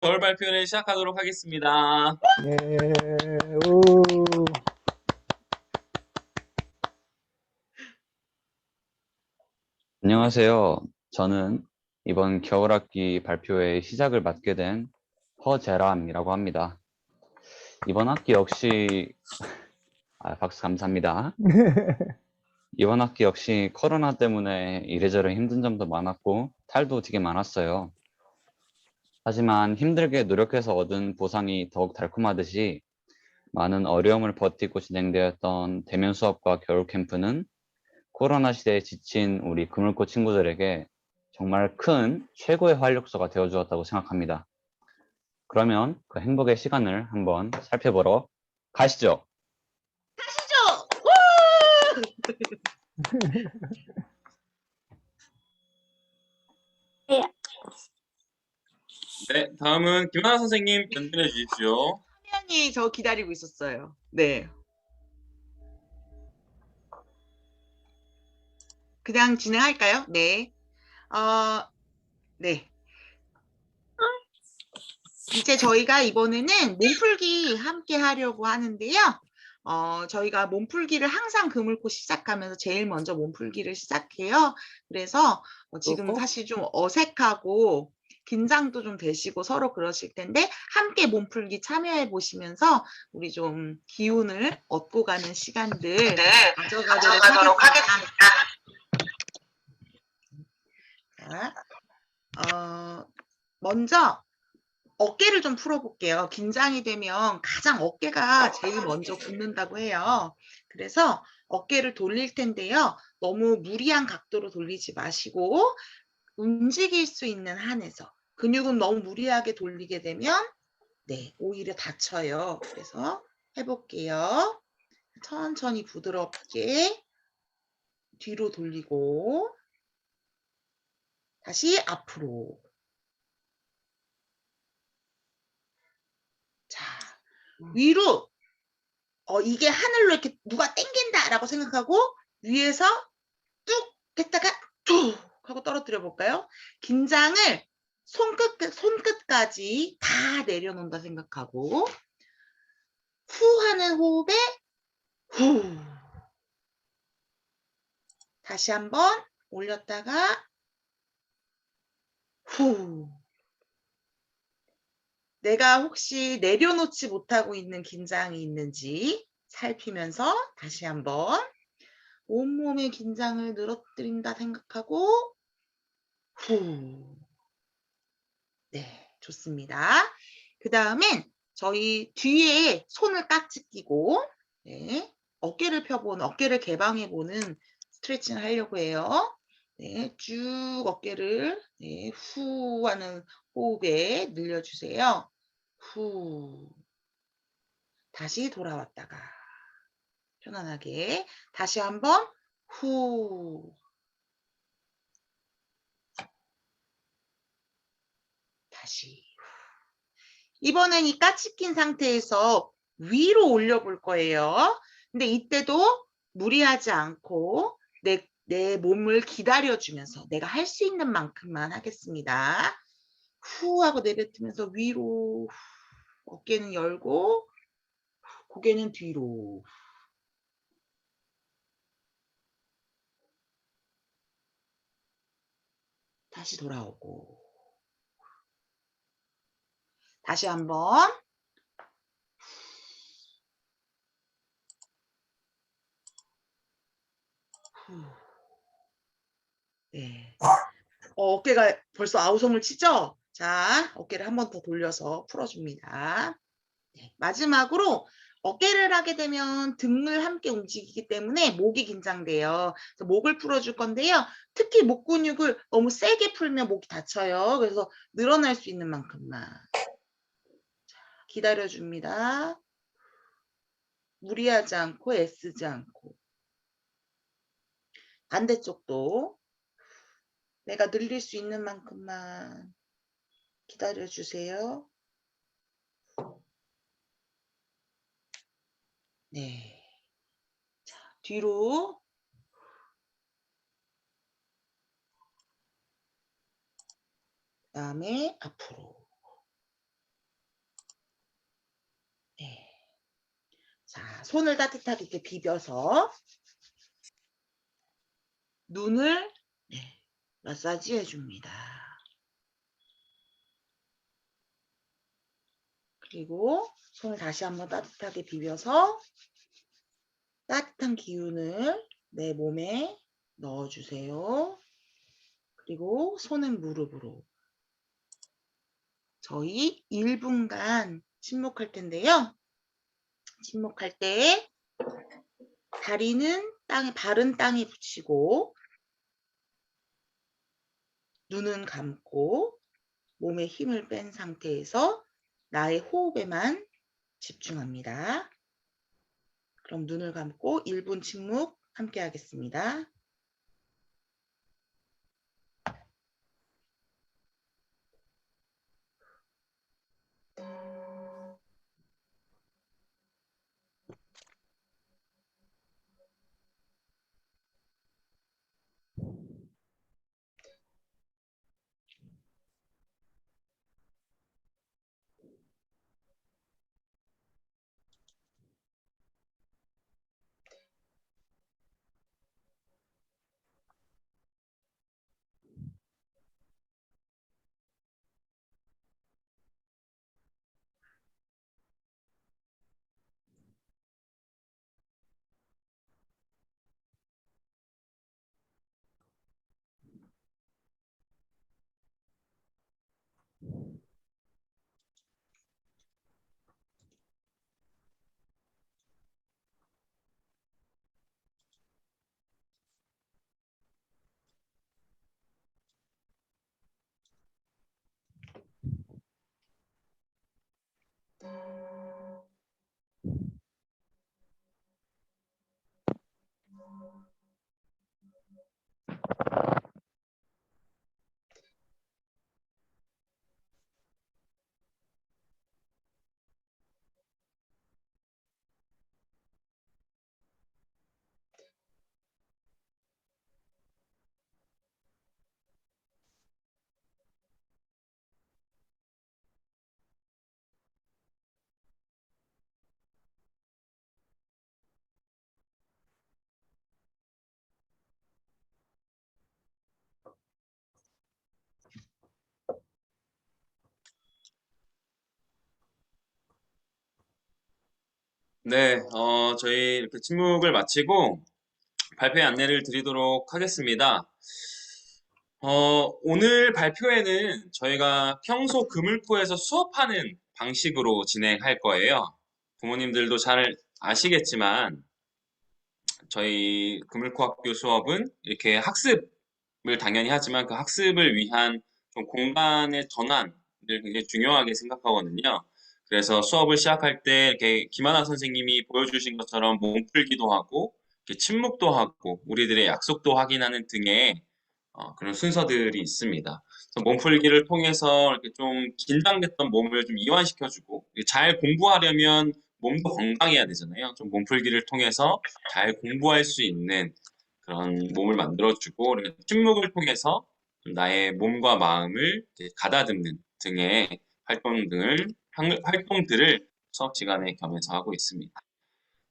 겨울 발표를 시작하도록 하겠습니다. 예, 오, 안녕하세요. 저는 이번 겨울학기 발표회 시작을 맡게 된 허재람이라고 합니다. 이번 학기 역시 박수 감사합니다. 이번 학기 역시 코로나 때문에 이래저래 힘든 점도 많았고 탈도 되게 많았어요. 하지만 힘들게 노력해서 얻은 보상이 더욱 달콤하듯이 많은 어려움을 버티고 진행되었던 대면 수업과 겨울 캠프는 코로나 시대에 지친 우리 그물고 친구들에게 정말 큰 최고의 활력소가 되어 주었다고 생각합니다. 그러면 그 행복의 시간을 한번 살펴보러 가시죠. 가시죠. 네, 다음은 김하나 선생님 연준해 주십시오. 화면이 저 기다리고 있었어요. 네. 그냥 진행할까요? 네. 네. 이제 저희가 이번에는 몸풀기 함께 하려고 하는데요. 저희가 몸풀기를 항상 그물고 시작하면서 제일 먼저 몸풀기를 시작해요. 그래서 지금 사실 좀 어색하고 긴장도 좀 되시고 서로 그러실 텐데 함께 몸풀기 참여해 보시면서 우리 좀 기운을 얻고 가는 시간들 가져가도록 하겠습니다. 자, 먼저 어깨를 좀 풀어볼게요. 긴장이 되면 가장 어깨가 제일 먼저 굳는다고 해요. 그래서 어깨를 돌릴 텐데요. 너무 무리한 각도로 돌리지 마시고 움직일 수 있는 한에서 근육은 너무 무리하게 돌리게 되면 네, 오히려 다쳐요. 그래서 해볼게요. 천천히 부드럽게 뒤로 돌리고 다시 앞으로. 자, 위로 이게 하늘로 이렇게 누가 땡긴다라고 생각하고 위에서 뚝 했다가 툭 하고 떨어뜨려 볼까요? 긴장을 손끝까지 다 내려놓는다 생각하고 후 하는 호흡에 후 다시 한번 올렸다가 후 내가 혹시 내려놓지 못하고 있는 긴장이 있는지 살피면서 다시 한번 온몸의 긴장을 늘어뜨린다 생각하고 후. 네, 좋습니다. 그 다음엔 저희 뒤에 손을 깍지 끼고 네, 어깨를 개방해보는 스트레칭을 하려고 해요. 네, 쭉 어깨를 네, 후 하는 호흡에 늘려주세요. 후. 다시 돌아왔다가 편안하게 다시 한번 후. 다시. 이번엔 이 까치 낀 상태에서 위로 올려볼 거예요. 근데 이때도 무리하지 않고 내 몸을 기다려주면서 내가 할 수 있는 만큼만 하겠습니다. 후 하고 내뱉으면서 위로 어깨는 열고 고개는 뒤로. 다시 돌아오고. 다시 한번. 후. 네. 어깨가 벌써 아우성을 치죠? 자, 어깨를 한 번 더 돌려서 풀어줍니다. 네, 마지막으로 어깨를 하게 되면 등을 함께 움직이기 때문에 목이 긴장돼요. 그래서 목을 풀어줄 건데요. 특히 목 근육을 너무 세게 풀면 목이 다쳐요. 그래서 늘어날 수 있는 만큼만. 자, 기다려줍니다. 무리하지 않고 애쓰지 않고. 반대쪽도 내가 늘릴 수 있는 만큼만 기다려주세요. 네. 자, 뒤로. 그 다음에 앞으로. 자, 손을 따뜻하게 이렇게 비벼서 눈을 마사지 해줍니다. 그리고 손을 다시 한번 따뜻하게 비벼서 따뜻한 기운을 내 몸에 넣어주세요. 그리고 손은 무릎으로. 저희 1분간 침묵할 텐데요. 침묵할 때 다리는 발은 땅에 붙이고 눈은 감고 몸에 힘을 뺀 상태에서 나의 호흡에만 집중합니다. 그럼 눈을 감고 1분 침묵 함께 하겠습니다. 네, 저희 이렇게 침묵을 마치고 발표의 안내를 드리도록 하겠습니다. 오늘 발표회는 저희가 평소 금을코에서 수업하는 방식으로 진행할 거예요. 부모님들도 잘 아시겠지만 저희 금을코 학교 수업은 이렇게 학습을 당연히 하지만 그 학습을 위한 좀 공간의 전환을 굉장히 중요하게 생각하거든요. 그래서 수업을 시작할 때 이렇게 김하나 선생님이 보여주신 것처럼 몸풀기도 하고 이렇게 침묵도 하고 우리들의 약속도 확인하는 등의 그런 순서들이 있습니다. 그래서 몸풀기를 통해서 이렇게 좀 긴장됐던 몸을 좀 이완시켜주고 잘 공부하려면 몸도 건강해야 되잖아요. 좀 몸풀기를 통해서 잘 공부할 수 있는 그런 몸을 만들어주고 침묵을 통해서 좀 나의 몸과 마음을 이렇게 가다듬는 등의 활동들을 수업 시간에 겸해서 하고 있습니다.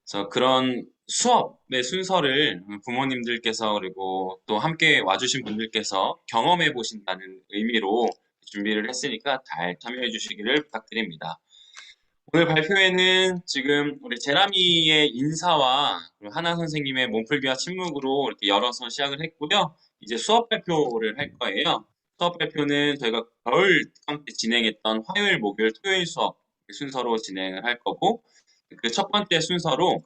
그래서 그런 수업의 순서를 부모님들께서 그리고 또 함께 와주신 분들께서 경험해 보신다는 의미로 준비를 했으니까 잘 참여해 주시기를 부탁드립니다. 오늘 발표회는 지금 우리 제라미의 인사와 하나 선생님의 몸풀기와 침묵으로 이렇게 열어서 시작을 했고요. 이제 수업 발표를 할 거예요. 수업 발표는 저희가 겨울 함께 진행했던 화요일, 목요일, 토요일 수업 순서로 진행을 할 거고 그 첫 번째 순서로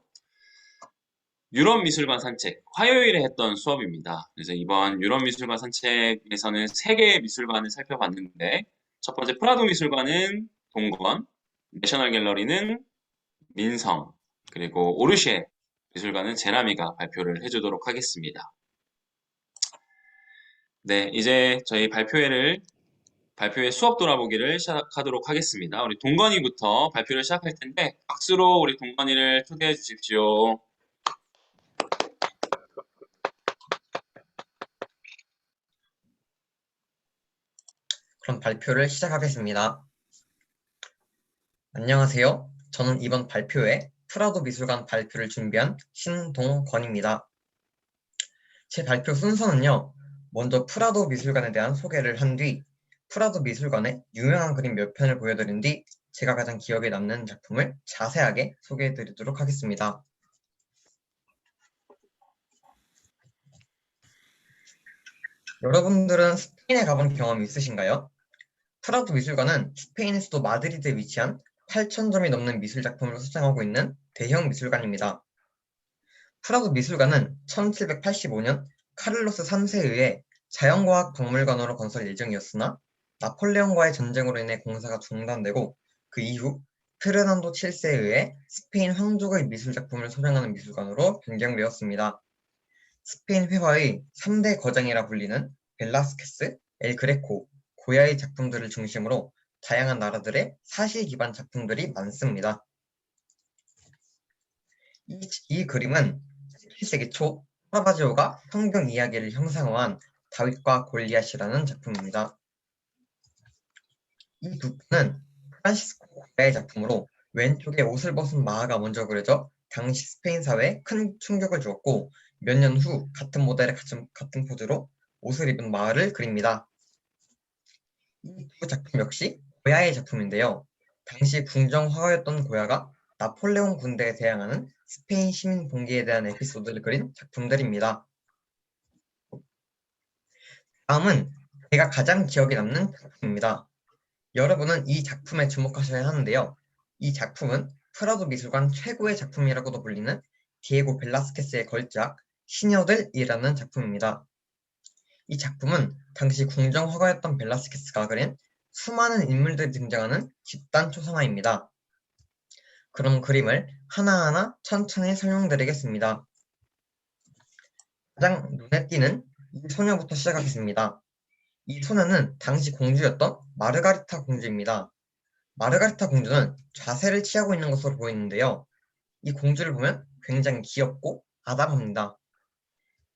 유럽미술관 산책, 화요일에 했던 수업입니다. 그래서 이번 유럽미술관 산책에서는 3개의 미술관을 살펴봤는데 첫 번째 프라도 미술관은 동건, 내셔널 갤러리는 민성, 그리고 오르쉐 미술관은 제라미가 발표를 해주도록 하겠습니다. 네, 이제 저희 발표회 수업 돌아보기를 시작하도록 하겠습니다. 우리 동건이부터 발표를 시작할 텐데 박수로 우리 동건이를 초대해 주십시오. 그럼 발표를 시작하겠습니다. 안녕하세요. 저는 이번 발표회 프라도 미술관 발표를 준비한 신동건입니다. 제 발표 순서는요. 먼저 프라도 미술관에 대한 소개를 한 뒤 프라도 미술관의 유명한 그림 몇 편을 보여드린 뒤 제가 가장 기억에 남는 작품을 자세하게 소개해드리도록 하겠습니다. 여러분들은 스페인에 가본 경험이 있으신가요? 프라도 미술관은 스페인의 수도 마드리드에 위치한 8,000점이 넘는 미술 작품을 소장하고 있는 대형 미술관입니다. 프라도 미술관은 1785년 카를로스 3세에 의해 자연과학 박물관으로 건설 예정이었으나 나폴레옹과의 전쟁으로 인해 공사가 중단되고 그 이후 페르난도 7세에 의해 스페인 황족의 미술 작품을 소장하는 미술관으로 변경되었습니다. 스페인 회화의 3대 거장이라 불리는 벨라스케스, 엘 그레코, 고야의 작품들을 중심으로 다양한 나라들의 사실 기반 작품들이 많습니다. 이 그림은 17세기 초 카라바지오가 성경 이야기를 형상화한 다윗과 골리앗이라는 작품입니다. 이 두 편은 프란시스코 고야의 작품으로 왼쪽에 옷을 벗은 마아가 먼저 그려져 당시 스페인 사회에 큰 충격을 주었고 몇 년 후 같은 모델의 같은 포즈로 옷을 입은 마아를 그립니다. 이 두 작품 역시 고야의 작품인데요. 당시 궁정 화가였던 고야가 나폴레옹 군대에 대항하는 스페인 시민 봉기에 대한 에피소드를 그린 작품들입니다. 다음은 제가 가장 기억에 남는 작품입니다. 여러분은 이 작품에 주목하셔야 하는데요. 이 작품은 프라도 미술관 최고의 작품이라고도 불리는 디에고 벨라스케스의 걸작 시녀들이라는 작품입니다. 이 작품은 당시 궁정 화가였던 벨라스케스가 그린 수많은 인물들이 등장하는 집단 초상화입니다. 그럼 그림을 하나하나 천천히 설명드리겠습니다. 가장 눈에 띄는 이 소녀부터 시작하겠습니다. 이 소녀는 당시 공주였던 마르가리타 공주입니다. 마르가리타 공주는 자세를 취하고 있는 것으로 보이는데요. 이 공주를 보면 굉장히 귀엽고 아담합니다.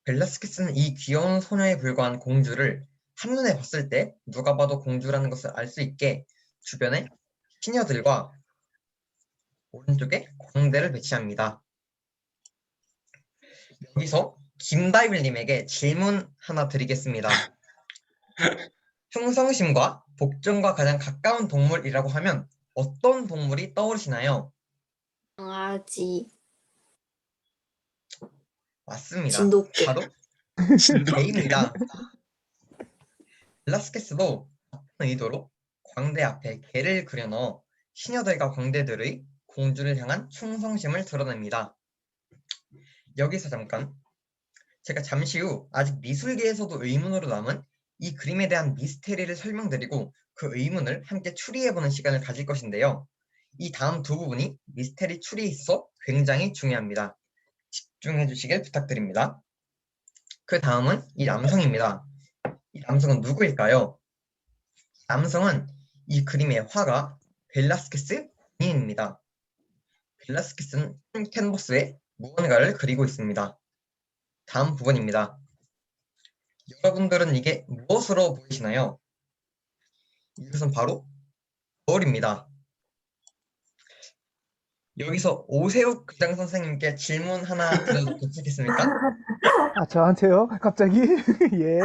벨라스케스는 이 귀여운 소녀에 불과한 공주를 한눈에 봤을 때 누가 봐도 공주라는 것을 알 수 있게 주변에 시녀들과 오른쪽에 광대를 배치합니다. 여기서 김다율님에게 질문 하나 드리겠습니다. 충성심과 복종과 가장 가까운 동물이라고 하면 어떤 동물이 떠오르시나요? 강아지, 맞습니다. 진돗개. 바로 개입니다. 벨라스케스도 같은 의도로 광대 앞에 개를 그려넣어 시녀들과 광대들의 공주를 향한 충성심을 드러냅니다. 여기서 잠깐 제가 잠시 후 아직 미술계에서도 의문으로 남은 이 그림에 대한 미스테리를 설명드리고 그 의문을 함께 추리해보는 시간을 가질 것인데요. 이 다음 두 부분이 미스테리 추리에 있어 굉장히 중요합니다. 집중해 주시길 부탁드립니다. 그 다음은 이 남성입니다. 이 남성은 누구일까요? 남성은 이 그림의 화가 벨라스케스 본인입니다. 벨라스케스는 캔버스에 무언가를 그리고 있습니다. 다음 부분입니다. 여러분들은 이게 무엇으로 보이시나요? 이것은 바로 거울입니다. 여기서 오세욱 교장 선생님께 질문 하나 드려도 괜찮겠습니까? 아, 저한테요? 갑자기? 예.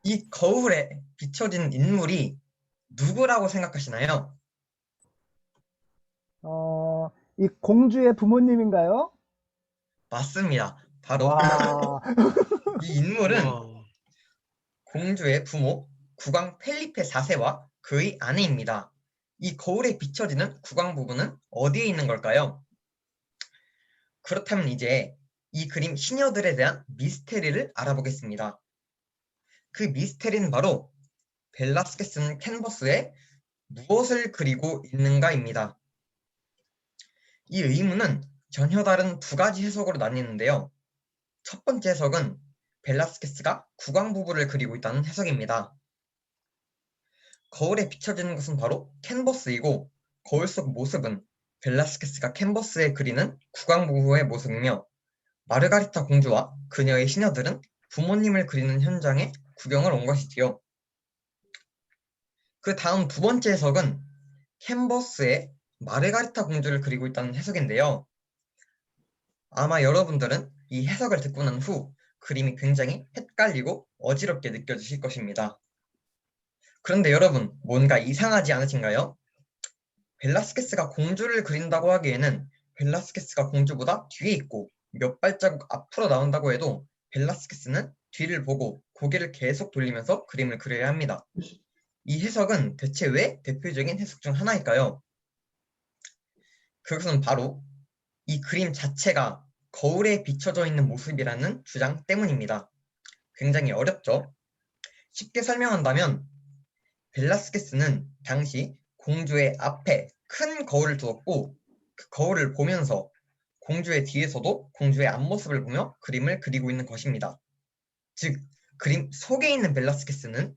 이 거울에 비춰진 인물이 누구라고 생각하시나요? 이 공주의 부모님인가요? 맞습니다. 바로 와, 이 인물은 공주의 부모 국왕 펠리페 4세와 그의 아내입니다. 이 거울에 비춰지는 국왕 부부는 어디에 있는 걸까요? 그렇다면 이제 이 그림 시녀들에 대한 미스테리를 알아보겠습니다. 그 미스테리는 바로 벨라스케스는 캔버스에 무엇을 그리고 있는가입니다. 이 의문은 전혀 다른 두 가지 해석으로 나뉘는데요. 첫 번째 해석은 벨라스케스가 국왕 부부를 그리고 있다는 해석입니다. 거울에 비춰지는 것은 바로 캔버스이고 거울 속 모습은 벨라스케스가 캔버스에 그리는 국왕 부부의 모습이며 마르가리타 공주와 그녀의 시녀들은 부모님을 그리는 현장에 구경을 온 것이지요. 그 다음 두 번째 해석은 캔버스에 마르가리타 공주를 그리고 있다는 해석인데요. 아마 여러분들은 이 해석을 듣고 난 후 그림이 굉장히 헷갈리고 어지럽게 느껴지실 것입니다. 그런데 여러분, 뭔가 이상하지 않으신가요? 벨라스케스가 공주를 그린다고 하기에는 벨라스케스가 공주보다 뒤에 있고 몇 발자국 앞으로 나온다고 해도 벨라스케스는 뒤를 보고 고개를 계속 돌리면서 그림을 그려야 합니다. 이 해석은 대체 왜 대표적인 해석 중 하나일까요? 그것은 바로 이 그림 자체가 거울에 비춰져 있는 모습이라는 주장 때문입니다. 굉장히 어렵죠? 쉽게 설명한다면 벨라스케스는 당시 공주의 앞에 큰 거울을 두었고 그 거울을 보면서 공주의 뒤에서도 공주의 앞모습을 보며 그림을 그리고 있는 것입니다. 즉, 그림 속에 있는 벨라스케스는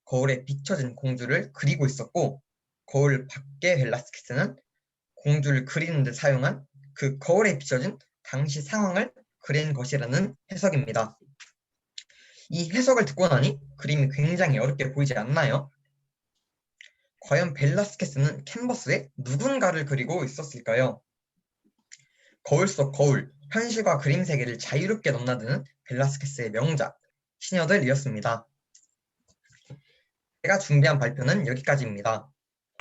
거울에 비춰진 공주를 그리고 있었고 거울 밖의 벨라스케스는 공주를 그리는 데 사용한 그 거울에 비춰진 당시 상황을 그린 것이라는 해석입니다. 이 해석을 듣고 나니 그림이 굉장히 어렵게 보이지 않나요? 과연 벨라스케스는 캔버스에 누군가를 그리고 있었을까요? 거울 속 거울, 현실과 그림 세계를 자유롭게 넘나드는 벨라스케스의 명작, 시녀들이었습니다. 제가 준비한 발표는 여기까지입니다.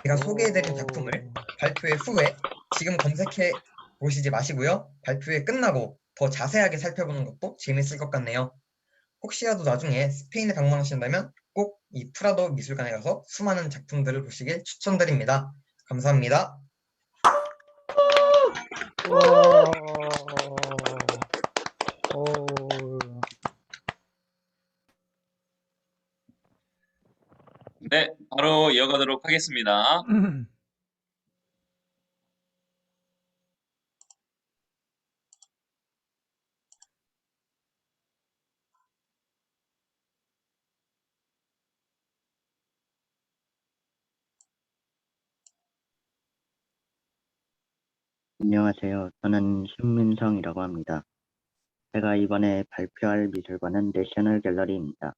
제가 소개해드린 작품을 발표회 후에 지금 검색해 보시지 마시고요. 발표회 끝나고 더 자세하게 살펴보는 것도 재밌을 것 같네요. 혹시라도 나중에 스페인에 방문하신다면 꼭 이 프라도 미술관에 가서 수많은 작품들을 보시길 추천드립니다. 감사합니다. 와. 오. 네, 바로 이어가도록 하겠습니다. 안녕하세요. 저는 신민성이라고 합니다. 제가 이번에 발표할 미술관은 내셔널 갤러리입니다.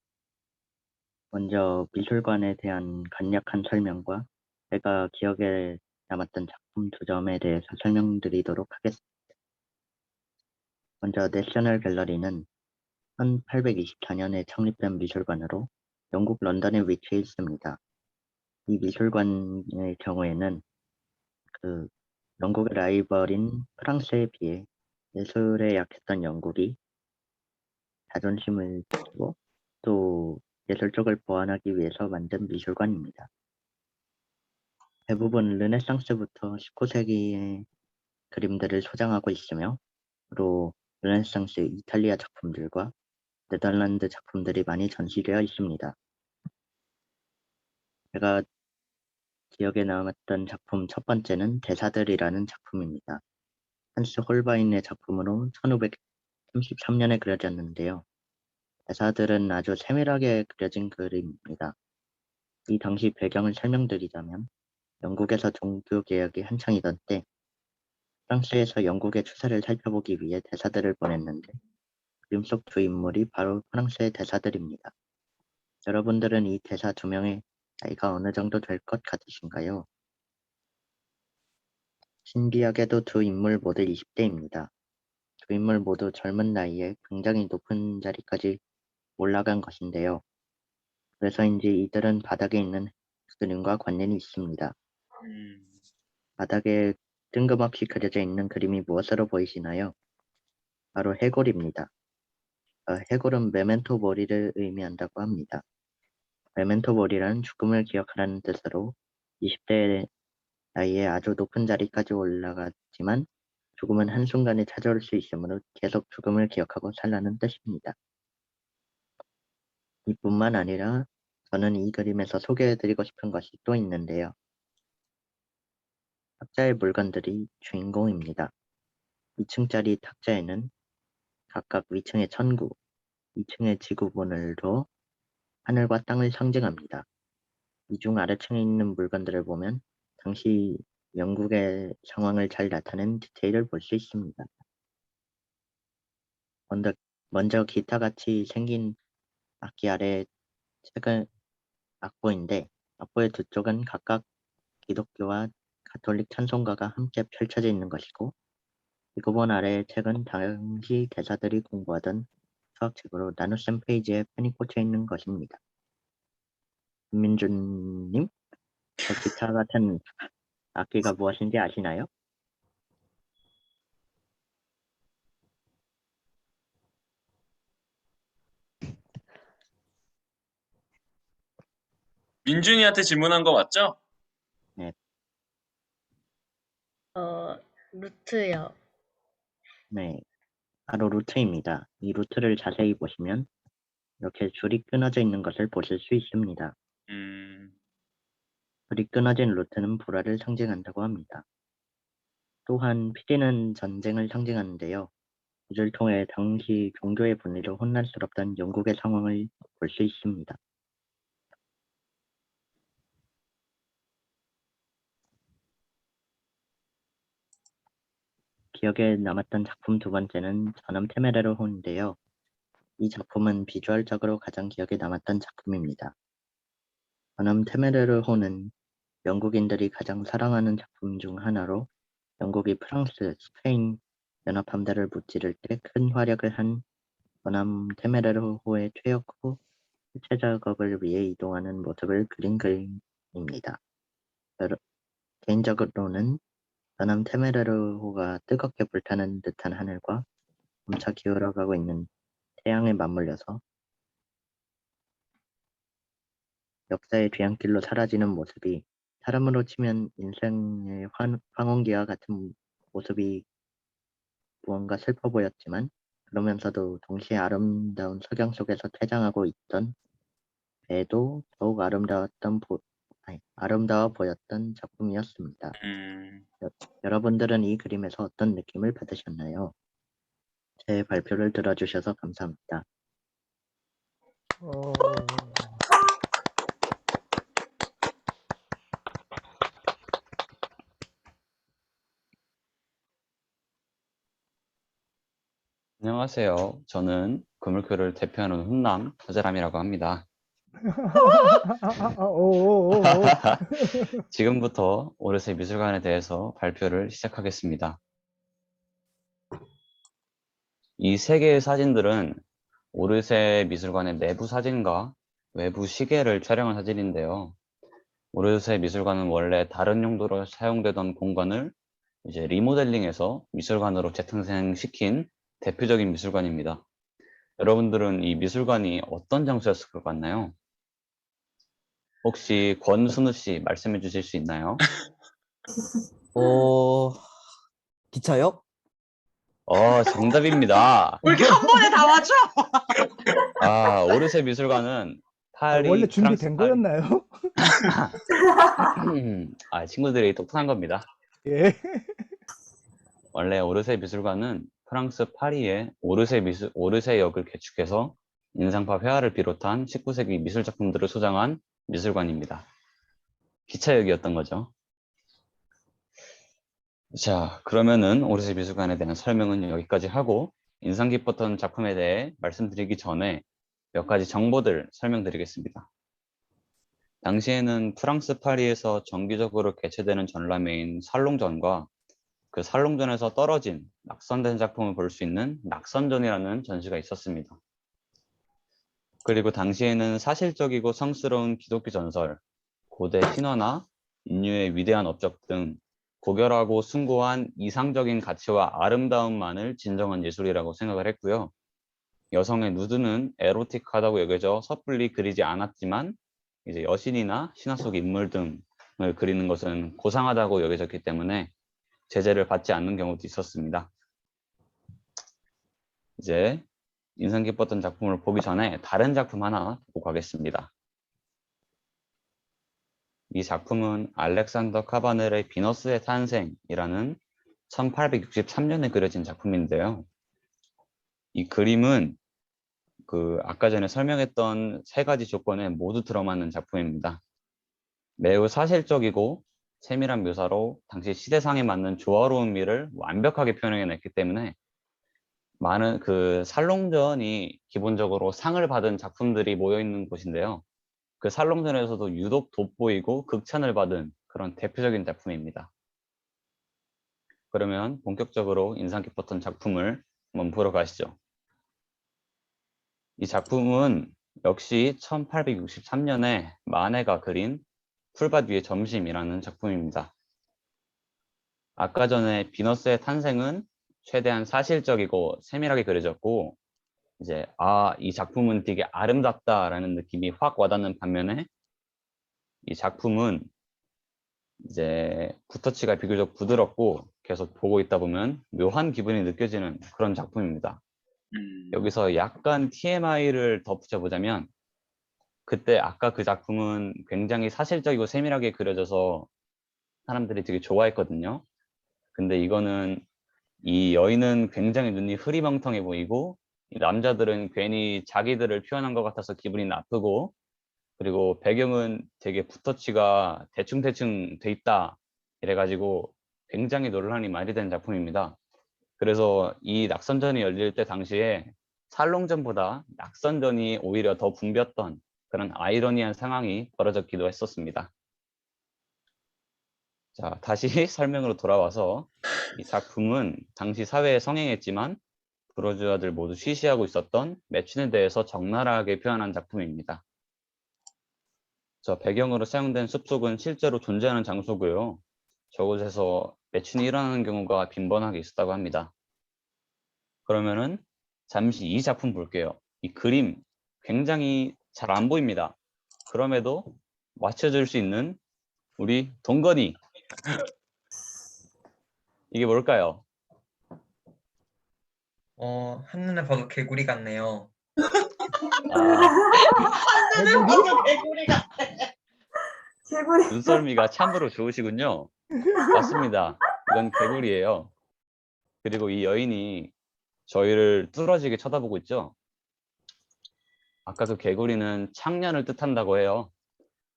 먼저 미술관에 대한 간략한 설명과 제가 기억에 남았던 작품 2점에 대해서 설명드리도록 하겠습니다. 먼저 내셔널 갤러리는 1824년에 창립된 미술관으로 영국 런던에 위치해 있습니다. 이 미술관의 경우에는 영국의 라이벌인 프랑스에 비해 예술에 약했던 영국이 자존심을 지키고 또 예술 쪽을 보완하기 위해서 만든 미술관입니다. 대부분 르네상스부터 19세기의 그림들을 소장하고 있으며 주로 르네상스 이탈리아 작품들과 네덜란드 작품들이 많이 전시되어 있습니다. 제가 기억에 남았던 작품 첫 번째는 대사들이라는 작품입니다. 한스 홀바인의 작품으로 1533년에 그려졌는데요. 대사들은 아주 세밀하게 그려진 그림입니다. 이 당시 배경을 설명드리자면 영국에서 종교개혁이 한창이던 때 프랑스에서 영국의 추세를 살펴보기 위해 대사들을 보냈는데 그림 속 두 인물이 바로 프랑스의 대사들입니다. 여러분들은 이 대사 2명의 나이가 어느 정도 될 것 같으신가요? 신기하게도 두 인물 모두 20대입니다. 두 인물 모두 젊은 나이에 굉장히 높은 자리까지 올라간 것인데요. 그래서인지 이들은 바닥에 있는 그림과 관련이 있습니다. 바닥에 뜬금없이 그려져 있는 그림이 무엇으로 보이시나요? 바로 해골입니다. 해골은 메멘토 모리를 의미한다고 합니다. 메멘토 모리란 죽음을 기억하라는 뜻으로 20대 나이에 아주 높은 자리까지 올라갔지만 죽음은 한순간에 찾아올 수 있으므로 계속 죽음을 기억하고 살라는 뜻입니다. 이뿐만 아니라 저는 이 그림에서 소개해드리고 싶은 것이 또 있는데요. 탁자의 물건들이 주인공입니다. 2층짜리 탁자에는 각각 위층의 천구, 2층의 지구본으로 하늘과 땅을 상징합니다. 이 중 아래층에 있는 물건들을 보면 당시 영국의 상황을 잘 나타낸 디테일을 볼 수 있습니다. 먼저 기타같이 생긴 악기 아래 책은 악보인데 악보의 두 쪽은 각각 기독교와 가톨릭 찬송가가 함께 펼쳐져 있는 것이고, 이거본 아래의 책은 당시 대사들이 공부하던 수학책으로 나눗셈 페이지에 펜이 꽂혀 있는 것입니다. 김민준님, 저 기타 같은 악기가 무엇인지 아시나요? 민준이한테 질문한 거 맞죠? 루트요. 네, 바로 루트입니다. 이 루트를 자세히 보시면 이렇게 줄이 끊어져 있는 것을 보실 수 있습니다. 줄이 끊어진 루트는 불화를 상징한다고 합니다. 또한 피리는 전쟁을 상징하는데요. 이를 통해 당시 종교의 분리로 혼란스럽던 영국의 상황을 볼 수 있습니다. 기억에 남았던 작품 두 번째는 저놈 테메레르혼인데요. 이 작품은 비주얼적으로 가장 기억에 남았던 작품입니다. 저놈 테메레르혼은 영국인들이 가장 사랑하는 작품 중 하나로 영국이 프랑스, 스페인 연합함대를 무찌를 때 큰 활약을 한 저놈 테메레르호의 퇴역 후 해체 작업을 위해 이동하는 모습을 그린 그림입니다. 개인적으로는 저놈 테메레르호가 뜨겁게 불타는 듯한 하늘과 점차 기울어가고 있는 태양에 맞물려서 역사의 뒤안길로 사라지는 모습이 사람으로 치면 인생의 황혼기와 같은 모습이 무언가 슬퍼 보였지만 그러면서도 동시에 아름다운 석양 속에서 퇴장하고 있던 배도 더욱 아름다워 보였던 작품이었습니다. 여러분들은 이 그림에서 어떤 느낌을 받으셨나요? 제 발표를 들어주셔서 감사합니다. 어, 안녕하세요. 저는 금을교를 대표하는 훈남 서재람이라고 합니다. 오. 지금부터 오르세 미술관에 대해서 발표를 시작하겠습니다. 이 세 개의 사진들은 오르세 미술관의 내부 사진과 외부 시계를 촬영한 사진인데요. 오르세 미술관은 원래 다른 용도로 사용되던 공간을 이제 리모델링해서 미술관으로 재탄생시킨 대표적인 미술관입니다. 여러분들은 이 미술관이 어떤 장소였을 것 같나요? 혹시 권순우 씨 말씀해 주실 수 있나요? 기차역? 정답입니다. 왜 이렇게 한 번에 다 맞춰? 오르세 미술관은 원래 프랑스 준비된 거였나요? 친구들이 똑똑한 겁니다. 예. 원래 오르세 미술관은 프랑스 파리의 오르세역을 개축해서 인상파 회화를 비롯한 19세기 미술 작품들을 소장한 미술관입니다. 기차역이었던 거죠. 자, 그러면은 오르세 미술관에 대한 설명은 여기까지 하고 인상 깊었던 작품에 대해 말씀드리기 전에 몇 가지 정보들 설명드리겠습니다. 당시에는 프랑스 파리에서 정기적으로 개최되는 전람회인 살롱전과 그 살롱전에서 떨어진 낙선된 작품을 볼 수 있는 낙선전이라는 전시가 있었습니다. 그리고 당시에는 사실적이고 성스러운 기독교 전설, 고대 신화나 인류의 위대한 업적 등 고결하고 숭고한 이상적인 가치와 아름다움만을 진정한 예술이라고 생각을 했고요. 여성의 누드는 에로틱하다고 여겨져 섣불리 그리지 않았지만 이제 여신이나 신화 속 인물 등을 그리는 것은 고상하다고 여겨졌기 때문에 제재를 받지 않는 경우도 있었습니다. 이제 인상 깊었던 작품을 보기 전에 다른 작품 하나 보고 가겠습니다. 이 작품은 알렉산더 카바넬의 비너스의 탄생이라는 1863년에 그려진 작품인데요. 이 그림은 아까 전에 설명했던 세 가지 조건에 모두 들어맞는 작품입니다. 매우 사실적이고 세밀한 묘사로 당시 시대상에 맞는 조화로운 미를 완벽하게 표현해냈기 때문에 많은 살롱전이 기본적으로 상을 받은 작품들이 모여있는 곳인데요. 그 살롱전에서도 유독 돋보이고 극찬을 받은 그런 대표적인 작품입니다. 그러면 본격적으로 인상 깊었던 작품을 한번 보러 가시죠. 이 작품은 역시 1863년에 마네가 그린 풀밭 위의 점심이라는 작품입니다. 아까 전에 비너스의 탄생은 최대한 사실적이고 세밀하게 그려졌고, 이제 이 작품은 되게 아름답다라는 느낌이 확 와닿는 반면에, 이 작품은 이제 붓터치가 비교적 부드럽고 계속 보고 있다 보면 묘한 기분이 느껴지는 그런 작품입니다. 여기서 약간 TMI를 덧붙여 보자면, 그때 아까 그 작품은 굉장히 사실적이고 세밀하게 그려져서 사람들이 되게 좋아했거든요. 근데 이거는 이 여인은 굉장히 눈이 흐리멍텅해 보이고, 이 남자들은 괜히 자기들을 표현한 것 같아서 기분이 나쁘고, 그리고 배경은 되게 붓터치가 대충대충 돼 있다 이래가지고 굉장히 논란이 많이 된 작품입니다. 그래서 이 낙선전이 열릴 때 당시에 살롱전보다 낙선전이 오히려 더 붐볐던 그런 아이러니한 상황이 벌어졌기도 했었습니다. 자, 다시 설명으로 돌아와서, 이 작품은 당시 사회에 성행했지만 브루주아들 모두 쉬쉬하고 있었던 매춘에 대해서 적나라하게 표현한 작품입니다. 저 배경으로 사용된 숲속은 실제로 존재하는 장소고요. 저곳에서 매춘이 일어나는 경우가 빈번하게 있었다고 합니다. 그러면은 잠시 이 작품 볼게요. 이 그림 굉장히 잘 안 보입니다. 그럼에도 맞춰줄 수 있는 우리 동건이. 이게 뭘까요? 한눈에 봐도 개구리 같네요. 개구리가 눈썰미가 참으로 좋으시군요. 맞습니다. 이건 개구리예요. 그리고 이 여인이 저희를 뚫어지게 쳐다보고 있죠. 아까 그 개구리는 창년을 뜻한다고 해요.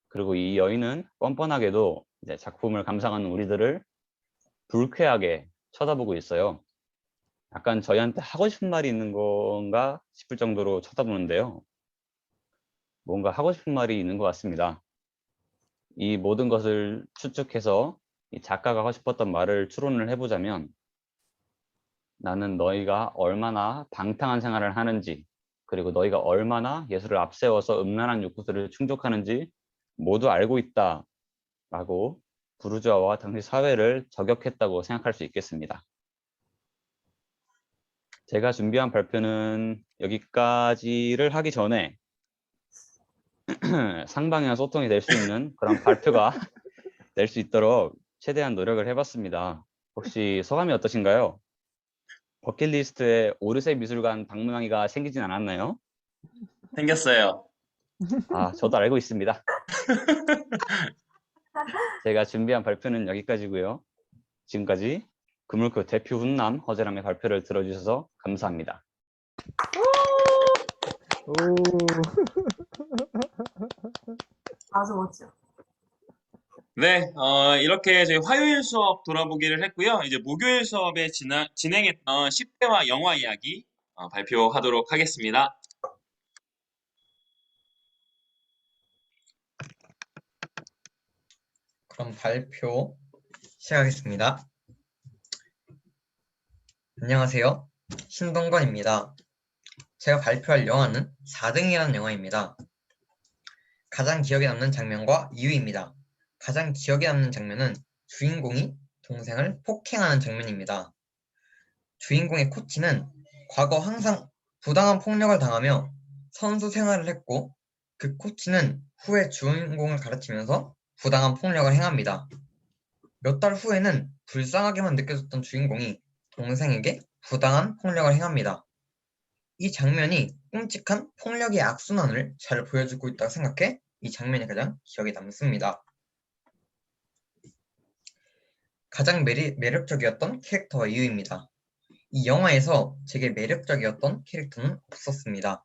그리고 이 여인은 뻔뻔하게도 이제 작품을 감상하는 우리들을 불쾌하게 쳐다보고 있어요. 약간 저희한테 하고 싶은 말이 있는 건가 싶을 정도로 쳐다보는데요. 뭔가 하고 싶은 말이 있는 것 같습니다. 이 모든 것을 추측해서 이 작가가 하고 싶었던 말을 추론을 해보자면, 나는 너희가 얼마나 방탕한 생활을 하는지, 그리고 너희가 얼마나 예술을 앞세워서 음란한 욕구들을 충족하는지 모두 알고 있다 라고 부르주아와 당시 사회를 저격했다고 생각할 수 있겠습니다. 제가 준비한 발표는 여기까지를 하기 전에 상방향 소통이 될 수 있는 그런 발표가 될 수 있도록 최대한 노력을 해봤습니다. 혹시 소감이 어떠신가요? 버킷리스트에 오르세 미술관 방문하기가 생기진 않았나요? 생겼어요. 저도 알고 있습니다. 제가 준비한 발표는 여기까지고요. 지금까지 그물크 대표 훈남 허재람의 발표를 들어주셔서 감사합니다. 오. 아주 멋져. 네, 이렇게 저희 화요일 수업 돌아보기를 했고요. 이제 목요일 수업에 진행했던 10대와 영화 이야기 발표하도록 하겠습니다. 그럼 발표 시작하겠습니다. 안녕하세요. 신동건입니다. 제가 발표할 영화는 4등이라는 영화입니다. 가장 기억에 남는 장면과 이유입니다. 가장 기억에 남는 장면은 주인공이 동생을 폭행하는 장면입니다. 주인공의 코치는 과거 항상 부당한 폭력을 당하며 선수 생활을 했고, 그 코치는 후에 주인공을 가르치면서 부당한 폭력을 행합니다. 몇 달 후에는 불쌍하게만 느껴졌던 주인공이 동생에게 부당한 폭력을 행합니다. 이 장면이 끔찍한 폭력의 악순환을 잘 보여주고 있다고 생각해 이 장면이 가장 기억에 남습니다. 가장 매력적이었던 캐릭터와 이유입니다. 이 영화에서 제게 매력적이었던 캐릭터는 없었습니다.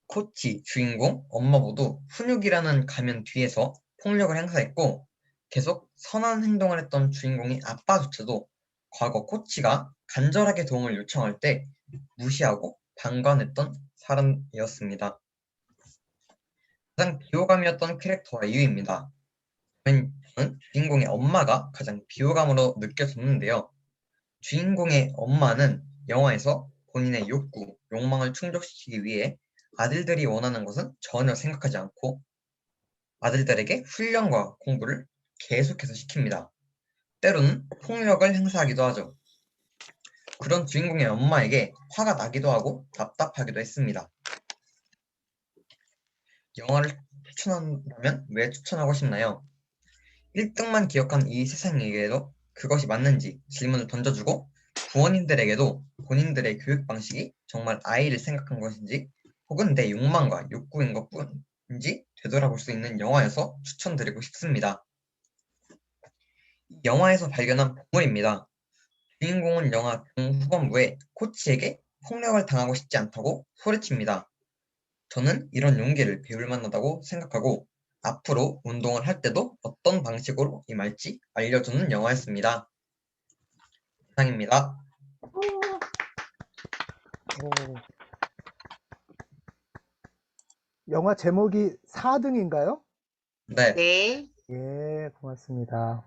코치, 주인공, 엄마 모두 훈육이라는 가면 뒤에서 폭력을 행사했고, 계속 선한 행동을 했던 주인공의 아빠조차도 과거 코치가 간절하게 도움을 요청할 때 무시하고 방관했던 사람이었습니다. 가장 비호감이었던 캐릭터와 이유입니다. 저는 주인공의 엄마가 가장 비호감으로 느껴졌는데요. 주인공의 엄마는 영화에서 본인의 욕구, 욕망을 충족시키기 위해 아들들이 원하는 것은 전혀 생각하지 않고 아들들에게 훈련과 공부를 계속해서 시킵니다. 때로는 폭력을 행사하기도 하죠. 그런 주인공의 엄마에게 화가 나기도 하고 답답하기도 했습니다. 영화를 추천한다면 왜 추천하고 싶나요? 1등만 기억한 이 세상에게도 그것이 맞는지 질문을 던져주고 부모님들에게도 본인들의 교육 방식이 정말 아이를 생각한 것인지 혹은 내 욕망과 욕구인 것뿐인지 되돌아볼 수 있는 영화여서 추천드리고 싶습니다. 영화에서 발견한 보물입니다. 주인공은 영화 중후반부에 코치에게 폭력을 당하고 싶지 않다고 소리칩니다. 저는 이런 용기를 배울 만하다고 생각하고 앞으로 운동을 할 때도 어떤 방식으로 임할지 알려주는 영화였습니다. 이상입니다. 오. 영화 제목이 4등인가요? 네, 네. 예, 고맙습니다.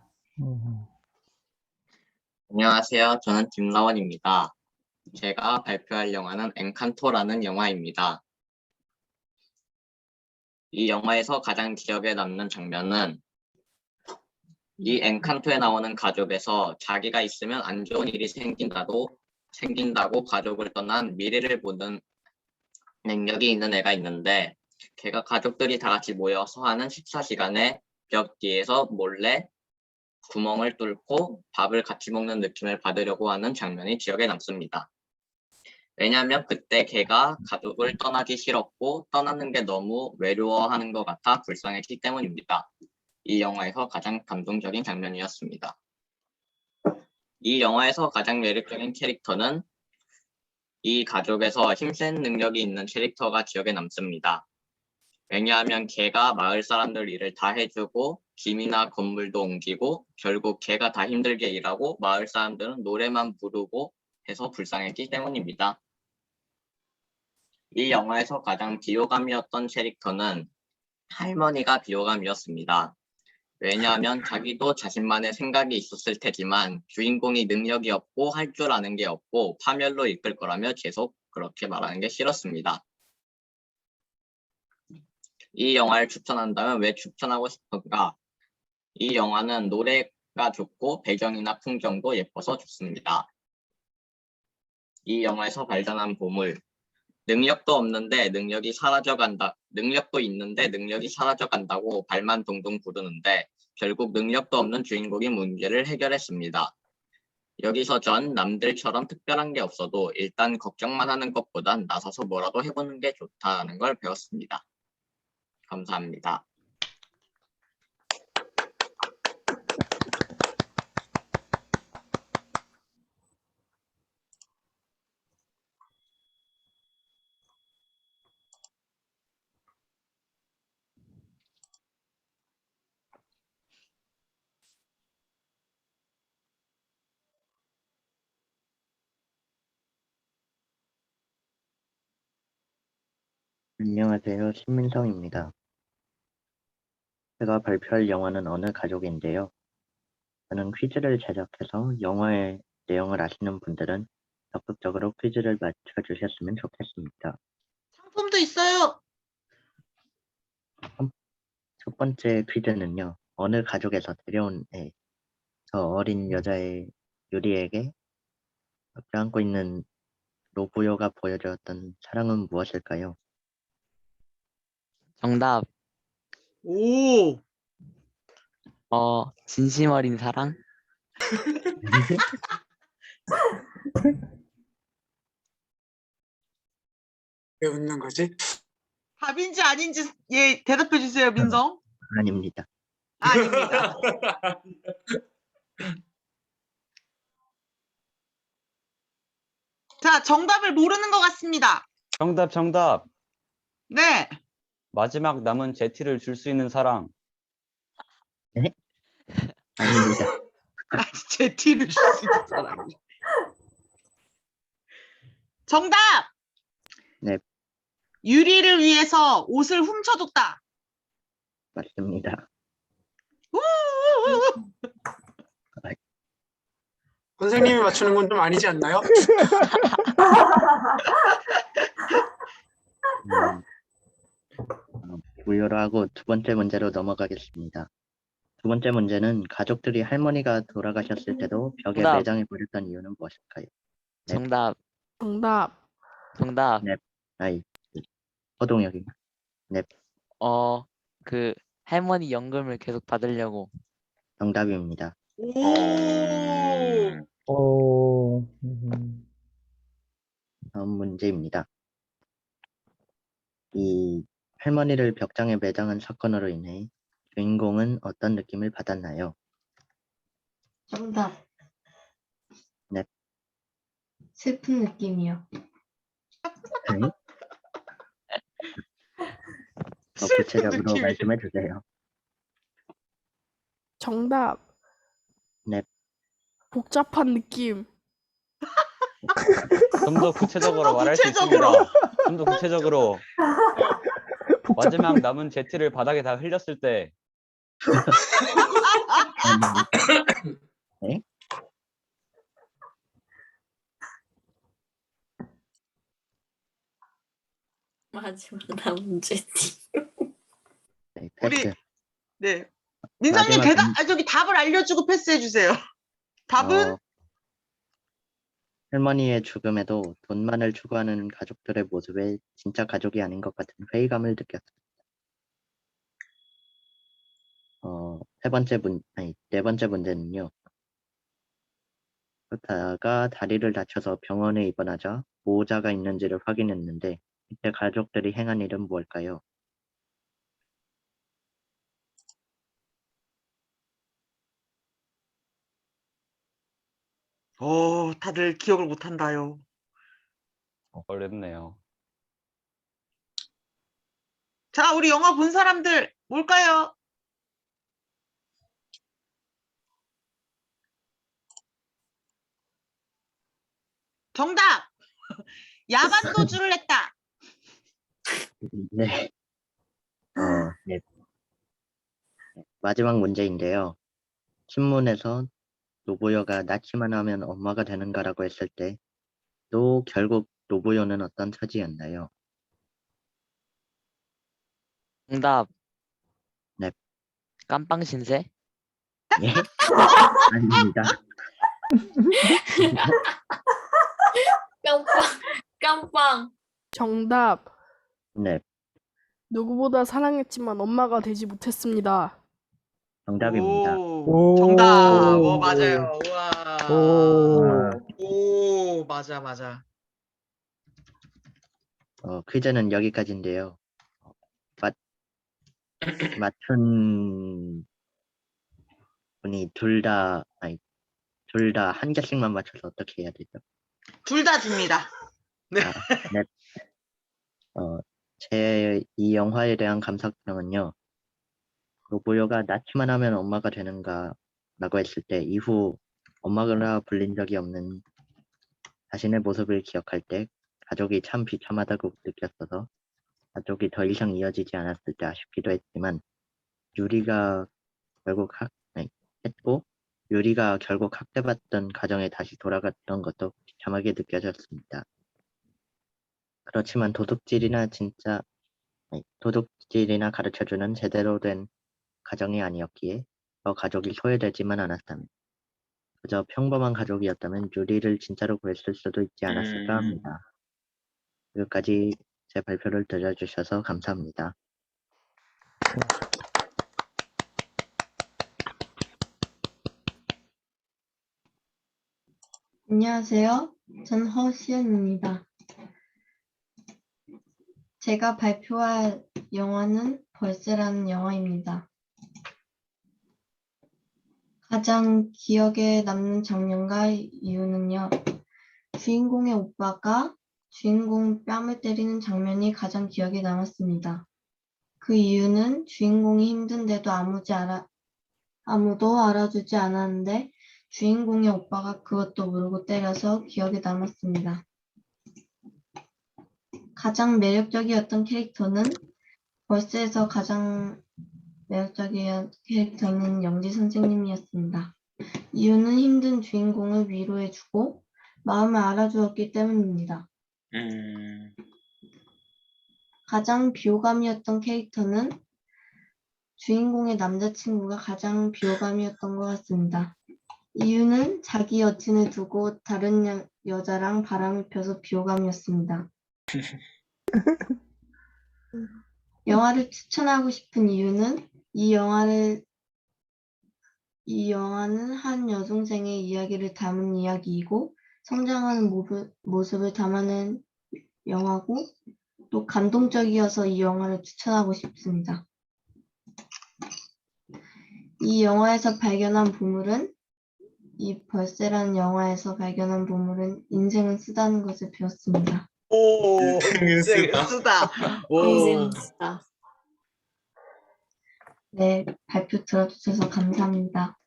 안녕하세요. 저는 김라원입니다. 제가 발표할 영화는 엔칸토라는 영화입니다. 이 영화에서 가장 기억에 남는 장면은 이 엔칸토에 나오는 가족에서 자기가 있으면 안 좋은 일이 생긴다고 가족을 떠난 미래를 보는 능력이 있는 애가 있는데 걔가 가족들이 다 같이 모여서 하는 식사 시간에 벽 뒤에서 몰래 구멍을 뚫고 밥을 같이 먹는 느낌을 받으려고 하는 장면이 기억에 남습니다. 왜냐하면 그때 걔가 가족을 떠나기 싫었고 떠나는 게 너무 외로워하는 것 같아 불쌍했기 때문입니다. 이 영화에서 가장 감동적인 장면이었습니다. 이 영화에서 가장 매력적인 캐릭터는 이 가족에서 힘센 능력이 있는 캐릭터가 기억에 남습니다. 왜냐하면 걔가 마을 사람들 일을 다 해주고 짐이나 건물도 옮기고 결국 걔가 다 힘들게 일하고 마을 사람들은 노래만 부르고 해서 불쌍했기 때문입니다. 이 영화에서 가장 비호감이었던 캐릭터는 할머니가 비호감이었습니다. 왜냐하면 자기도 자신만의 생각이 있었을 테지만 주인공이 능력이 없고 할 줄 아는 게 없고 파멸로 이끌 거라며 계속 그렇게 말하는 게 싫었습니다. 이 영화를 추천한다면 왜 추천하고 싶은가? 이 영화는 노래가 좋고 배경이나 풍경도 예뻐서 좋습니다. 이 영화에서 발견한 보물. 능력도 있는데 능력이 사라져간다고 발만 동동 구르는데 결국 능력도 없는 주인공이 문제를 해결했습니다. 여기서 전 남들처럼 특별한 게 없어도 일단 걱정만 하는 것보단 나서서 뭐라도 해보는 게 좋다는 걸 배웠습니다. 감사합니다. 안녕하세요. 신민성입니다. 제가 발표할 영화는 어느 가족인데요. 저는 퀴즈를 제작해서 영화의 내용을 아시는 분들은 적극적으로 퀴즈를 맞춰주셨으면 좋겠습니다. 상품도 있어요. 첫 번째 퀴즈는요. 어느 가족에서 데려온 애, 저 어린 여자의 유리에게 껴안고 있는 노부요가 보여주었던 사랑은 무엇일까요? 정답, 오. 진심 어린 사랑? 왜 웃는 거지? 답인지 아닌지 예 대답해 주세요, 민성. 아닙니다. 아닙니다. 자, 정답을 모르는 것 같습니다. 정답. 네. 마지막 남은 제티를 줄 수 있는 사랑. 아닙니다. 제 티를 줄 수 있는 사람이. 정답. 네. 유리를 위해서 옷을 훔쳐줬다. 맞습니다. 선생님이 맞추는 건 좀 아니지 않나요? 무효로 하고 두 번째 문제로 넘어가겠습니다. 두 번째 문제는 가족들이 할머니가 돌아가셨을 때도 벽에 정답. 매장해 버렸던 이유는 무엇일까요? 네. 정답. 정답. 정답. 네. 허동혁이. 그 할머니 연금을 계속 받으려고. 정답입니다. 오. 오, 다음 문제입니다. 이 할머니를 벽장에 매장한 사건으로 인해 주인공은 어떤 느낌을 받았나요? 정답. 네. 슬픈 느낌이요. 네? 더 슬픈 구체적으로 느낌이. 말씀해 주세요. 정답. 네. 복잡한 느낌. 좀 더 구체적으로 더 말할 수 구체적으로. 있습니다. 좀 더 구체적으로. 복잡한 마지막 남은 제티를 바닥에 다 흘렸을 때 네? 마지막 남은 제티. 네, 우리 패스. 네. 민성님 마지막 저기 답을 알려주고 패스해 주세요. 답은 할머니의 죽음에도 돈만을 추구하는 가족들의 모습에 진짜 가족이 아닌 것 같은 회의감을 느꼈습니다. 네 번째 문제는요. 그렇다가 다리를 다쳐서 병원에 입원하자 보호자가 있는지를 확인했는데 이때 가족들이 행한 일은 무엇일까요? 다들 기억을 못 한다요. 어렵네요. 자, 우리 영화 본 사람들 뭘까요? 정답. 야반 도주를 했다. 네. 네. 마지막 문제인데요. 신문에서 노보여가 낳기만 하면 엄마가 되는가라고 했을 때 또 결국 노보여는 어떤 처지였나요? 정답. 네. 깜빵 신세? 예? 아닙니다. 깜빵. 정답. 네, 누구보다 사랑했지만 엄마가 되지 못했습니다. 정답입니다. 오. 정답. 맞아요. 우와. 오. 맞아. 퀴즈는 여기까지인데요. 맞춘 분이 둘 다 한 개씩만 맞춰서 어떻게 해야 되죠? 둘 다 줍니다. 네. 네. 제 이 영화에 대한 감상평은요. 노보여가 낳기만 하면 엄마가 되는가 라고 했을 때 이후 엄마가 불린 적이 없는 자신의 모습을 기억할 때 가족이 참 비참하다고 느꼈어서 가족이 더 이상 이어지지 않았을 때 아쉽기도 했지만 유리가 결국 학대받던 가정에 다시 돌아갔던 것도 비참하게 느껴졌습니다. 그렇지만 도둑질이나 가르쳐주는 제대로 된 가정이 아니었기에 더 가족이 소외되지만 않았다면 그저 평범한 가족이었다면 유리를 진짜로 구했을 수도 있지 않았을까 합니다. 여기까지 제 발표를 들어주셔서 감사합니다. 안녕하세요. 전 허시연입니다. 제가 발표할 영화는 벌새라는 영화입니다. 가장 기억에 남는 장면과 이유는요. 주인공의 오빠가 주인공 뺨을 때리는 장면이 가장 기억에 남았습니다. 그 이유는 주인공이 힘든데도 아무도 알아주지 않았는데 주인공의 오빠가 그것도 모르고 때려서 기억에 남았습니다. 가장 매력적이었던 캐릭터는 벌새에서 가장 매력적인 캐릭터는 영지 선생님이었습니다. 이유는 힘든 주인공을 위로해주고 마음을 알아주었기 때문입니다. 가장 비호감이었던 캐릭터는 주인공의 남자친구가 가장 비호감이었던 것 같습니다. 이유는 자기 여친을 두고 다른 여자랑 바람을 펴서 비호감이었습니다. 영화를 추천하고 싶은 이유는 이 영화는 한 여중생의 이야기를 담은 이야기이고 성장하는 모습을 담아낸 영화고 또 감동적이어서 이 영화를 추천하고 싶습니다. 이 영화에서 발견한 보물은 이 벌새라는 영화에서 발견한 보물은 인생은 쓰다는 것을 배웠습니다. 오, 쓰다. 인생은 쓰다. 네, 발표 들어주셔서 감사합니다.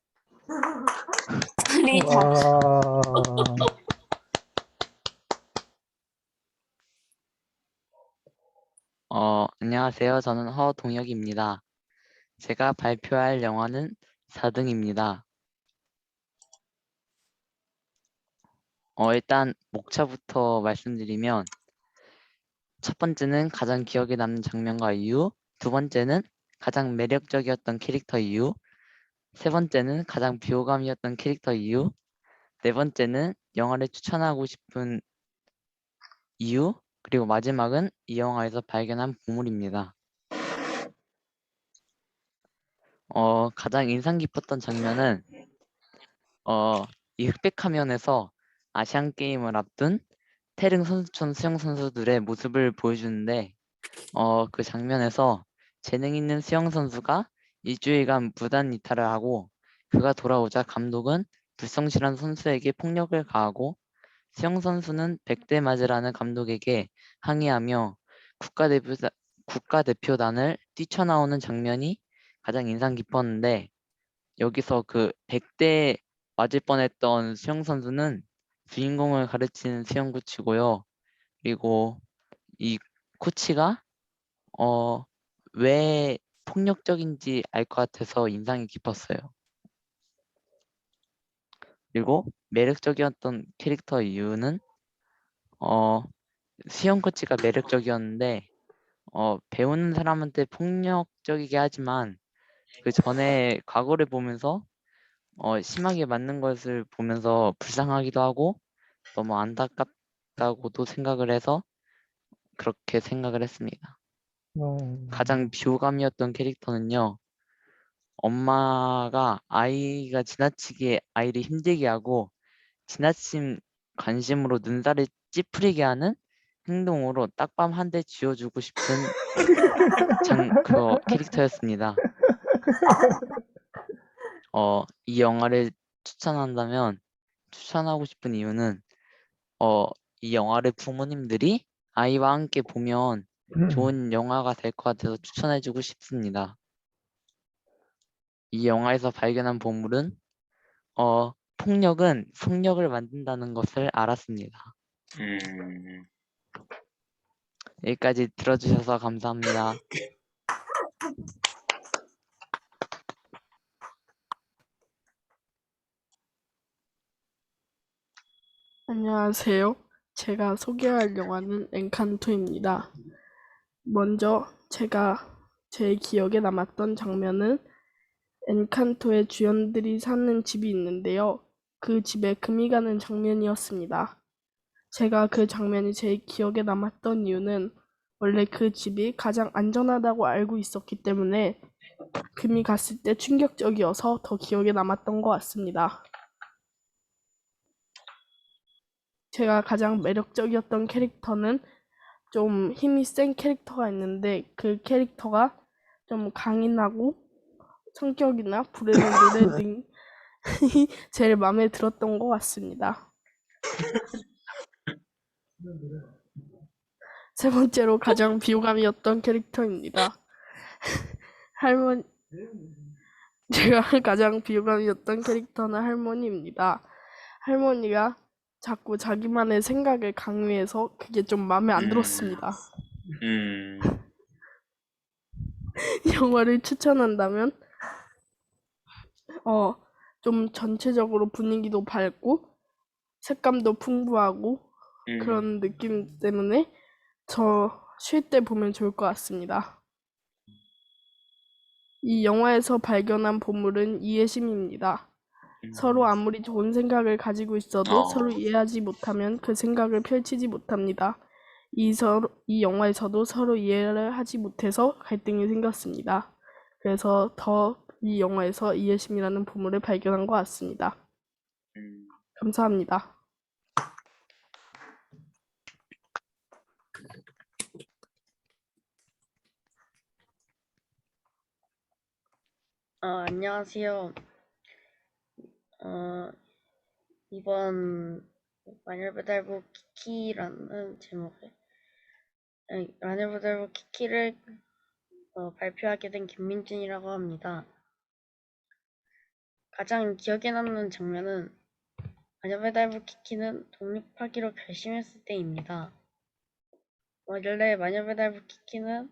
안녕하세요. 저는 허동혁입니다. 제가 발표할 영화는 4등입니다. 일단 목차부터 말씀드리면 첫 번째는 가장 기억에 남는 장면과 이유, 두 번째는 가장 매력적이었던 캐릭터 이유, 세 번째는 가장 비호감이었던 캐릭터 이유, 네 번째는 영화를 추천하고 싶은 이유, 그리고 마지막은 이 영화에서 발견한 보물입니다. 가장 인상 깊었던 장면은 이 흑백 화면에서 아시안 게임을 앞둔 태릉 선수촌 수영 선수들의 모습을 보여주는데 그 장면에서 재능 있는 수영 선수가 일주일간 무단 이탈을 하고 그가 돌아오자 감독은 불성실한 선수에게 폭력을 가하고 수영 선수는 100대 맞으라는 감독에게 항의하며 국가대표단을 뛰쳐나오는 장면이 가장 인상 깊었는데 여기서 그 100대 맞을 뻔했던 수영 선수는 주인공을 가르치는 수영 코치고요. 그리고 이 코치가 왜 폭력적인지 알 것 같아서 인상이 깊었어요. 그리고 매력적이었던 캐릭터 이유는 수영 코치가 매력적이었는데 배우는 사람한테 폭력적이게 하지만 그 전에 과거를 보면서 심하게 맞는 것을 보면서 불쌍하기도 하고 너무 안타깝다고도 생각을 해서 그렇게 생각을 했습니다. 가장 비호감이었던 캐릭터는요. 엄마가 아이가 지나치게 아이를 힘들게 하고 지나친 관심으로 눈살을 찌푸리게 하는 행동으로 딱밤 한 대 쥐어주고 싶은 그 캐릭터였습니다. 이 영화를 추천하고 싶은 이유는 이 영화를 부모님들이 아이와 함께 보면 좋은 영화가 될 것 같아서 추천해주고 싶습니다. 이 영화에서 발견한 보물은 폭력은 성력을 만든다는 것을 알았습니다. 여기까지 들어주셔서 감사합니다. 안녕하세요. 제가 소개할 영화는 엔칸토입니다. 먼저 제 기억에 남았던 장면은 엔칸토의 주연들이 사는 집이 있는데요. 그 집에 금이 가는 장면이었습니다. 제가 그 장면이 제일 기억에 남았던 이유는 원래 그 집이 가장 안전하다고 알고 있었기 때문에 금이 갔을 때 충격적이어서 더 기억에 남았던 것 같습니다. 제가 가장 매력적이었던 캐릭터는 좀 힘이 센 캐릭터가 있는데 그 캐릭터가 좀 강인하고 성격이나 부르는 노래 등이 제일 마음에 들었던 것 같습니다. 세 번째로 가장 비호감이었던 캐릭터입니다. 제가 가장 비호감이었던 캐릭터는 할머니입니다. 할머니가 자꾸 자기만의 생각을 강요해서 그게 좀 마음에 안 들었습니다. 영화를 추천한다면 좀 전체적으로 분위기도 밝고 색감도 풍부하고 그런 느낌 때문에 저 쉴 때 보면 좋을 것 같습니다. 이 영화에서 발견한 보물은 이해심입니다. 서로 아무리 좋은 생각을 가지고 있어도 서로 이해하지 못하면 그 생각을 펼치지 못합니다. 이 영화에서도 서로 이해를 하지 못해서 갈등이 생겼습니다. 그래서 더 이 영화에서 이해심이라는 보물을 발견한 것 같습니다. 감사합니다. 안녕하세요. 이번 마녀배달부 키키라는 제목의 마녀배달부 키키를 발표하게 된 김민준이라고 합니다. 가장 기억에 남는 장면은 마녀배달부 키키는 독립하기로 결심했을 때입니다. 원래 마녀배달부 키키는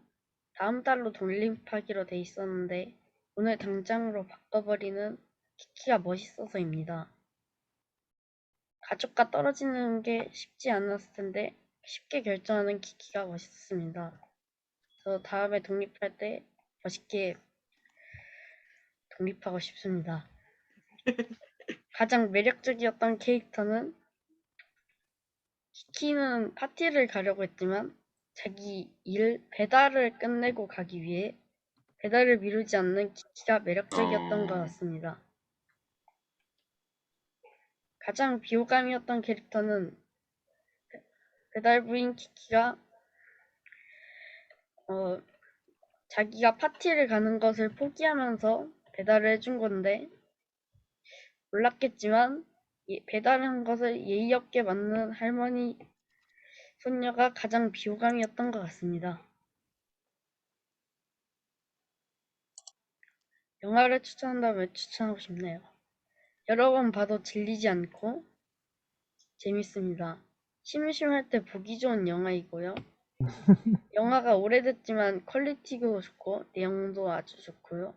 다음 달로 독립하기로 돼 있었는데 오늘 당장으로 바꿔버리는 키키가 멋있어서입니다. 가족과 떨어지는 게 쉽지 않았을 텐데 쉽게 결정하는 키키가 멋있었습니다. 저 다음에 독립할 때 멋있게 독립하고 싶습니다. 가장 매력적이었던 캐릭터는 키키는 파티를 가려고 했지만 자기 배달을 끝내고 가기 위해 배달을 미루지 않는 키키가 매력적이었던 것 같습니다. 가장 비호감이었던 캐릭터는 배달부인 키키가 자기가 파티를 가는 것을 포기하면서 배달을 해준 건데 몰랐겠지만 배달한 것을 예의 없게 맞는 할머니 손녀가 가장 비호감이었던 것 같습니다. 영화를 추천한다면 추천하고 싶네요. 여러 번 봐도 질리지 않고 재밌습니다. 심심할 때 보기 좋은 영화이고요. 영화가 오래됐지만 퀄리티도 좋고 내용도 아주 좋고요.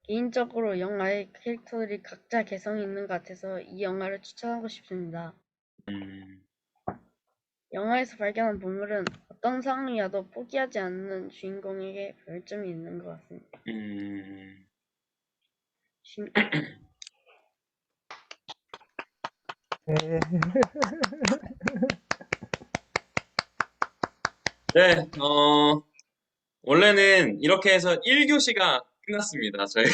개인적으로 영화의 캐릭터들이 각자 개성이 있는 것 같아서 이 영화를 추천하고 싶습니다. 영화에서 발견한 보물은 어떤 상황이 와도 포기하지 않는 주인공에게 별점이 있는 것 같습니다. 네, 원래는 이렇게 해서 1교시가 끝났습니다. 저희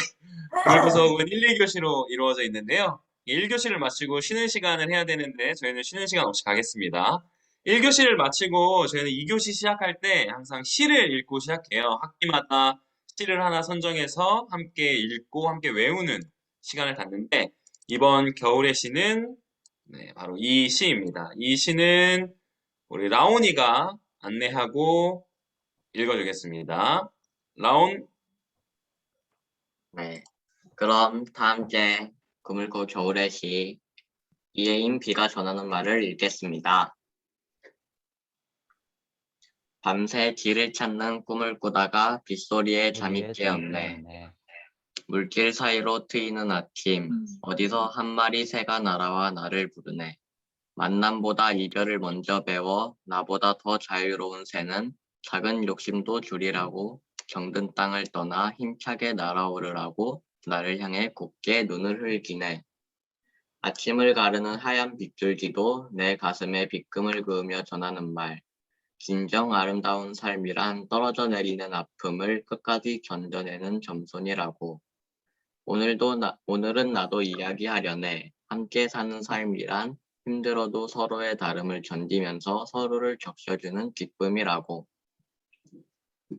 그물 수업은 1, 2교시로 이루어져 있는데요. 1교시를 마치고 쉬는 시간을 해야 되는데 저희는 쉬는 시간 없이 가겠습니다. 1교시를 마치고 저희는 2교시 시작할 때 항상 시를 읽고 시작해요. 학기마다 시를 하나 선정해서 함께 읽고 함께 외우는 시간을 갖는데 이번 겨울의 시는 바로 이 시입니다. 이 시는 우리 라온이가 안내하고 읽어주겠습니다. 라온. 네. 그럼 다 함께 그물고 겨울의 시 이혜인 비가 전하는 말을 읽겠습니다. 밤새 뒤를 찾는 꿈을 꾸다가 빗소리에 잠이 깨었네. 물길 사이로 트이는 아침, 어디서 한 마리 새가 날아와 나를 부르네. 만남보다 이별을 먼저 배워 나보다 더 자유로운 새는 작은 욕심도 줄이라고 정든 땅을 떠나 힘차게 날아오르라고 나를 향해 곱게 눈을 흘기네. 아침을 가르는 하얀 빗줄기도 내 가슴에 빗금을 그으며 전하는 말. 진정 아름다운 삶이란 떨어져 내리는 아픔을 끝까지 견뎌내는 점손이라고. 오늘은 나도 이야기하려네. 함께 사는 삶이란 힘들어도 서로의 다름을 견디면서 서로를 적셔주는 기쁨이라고.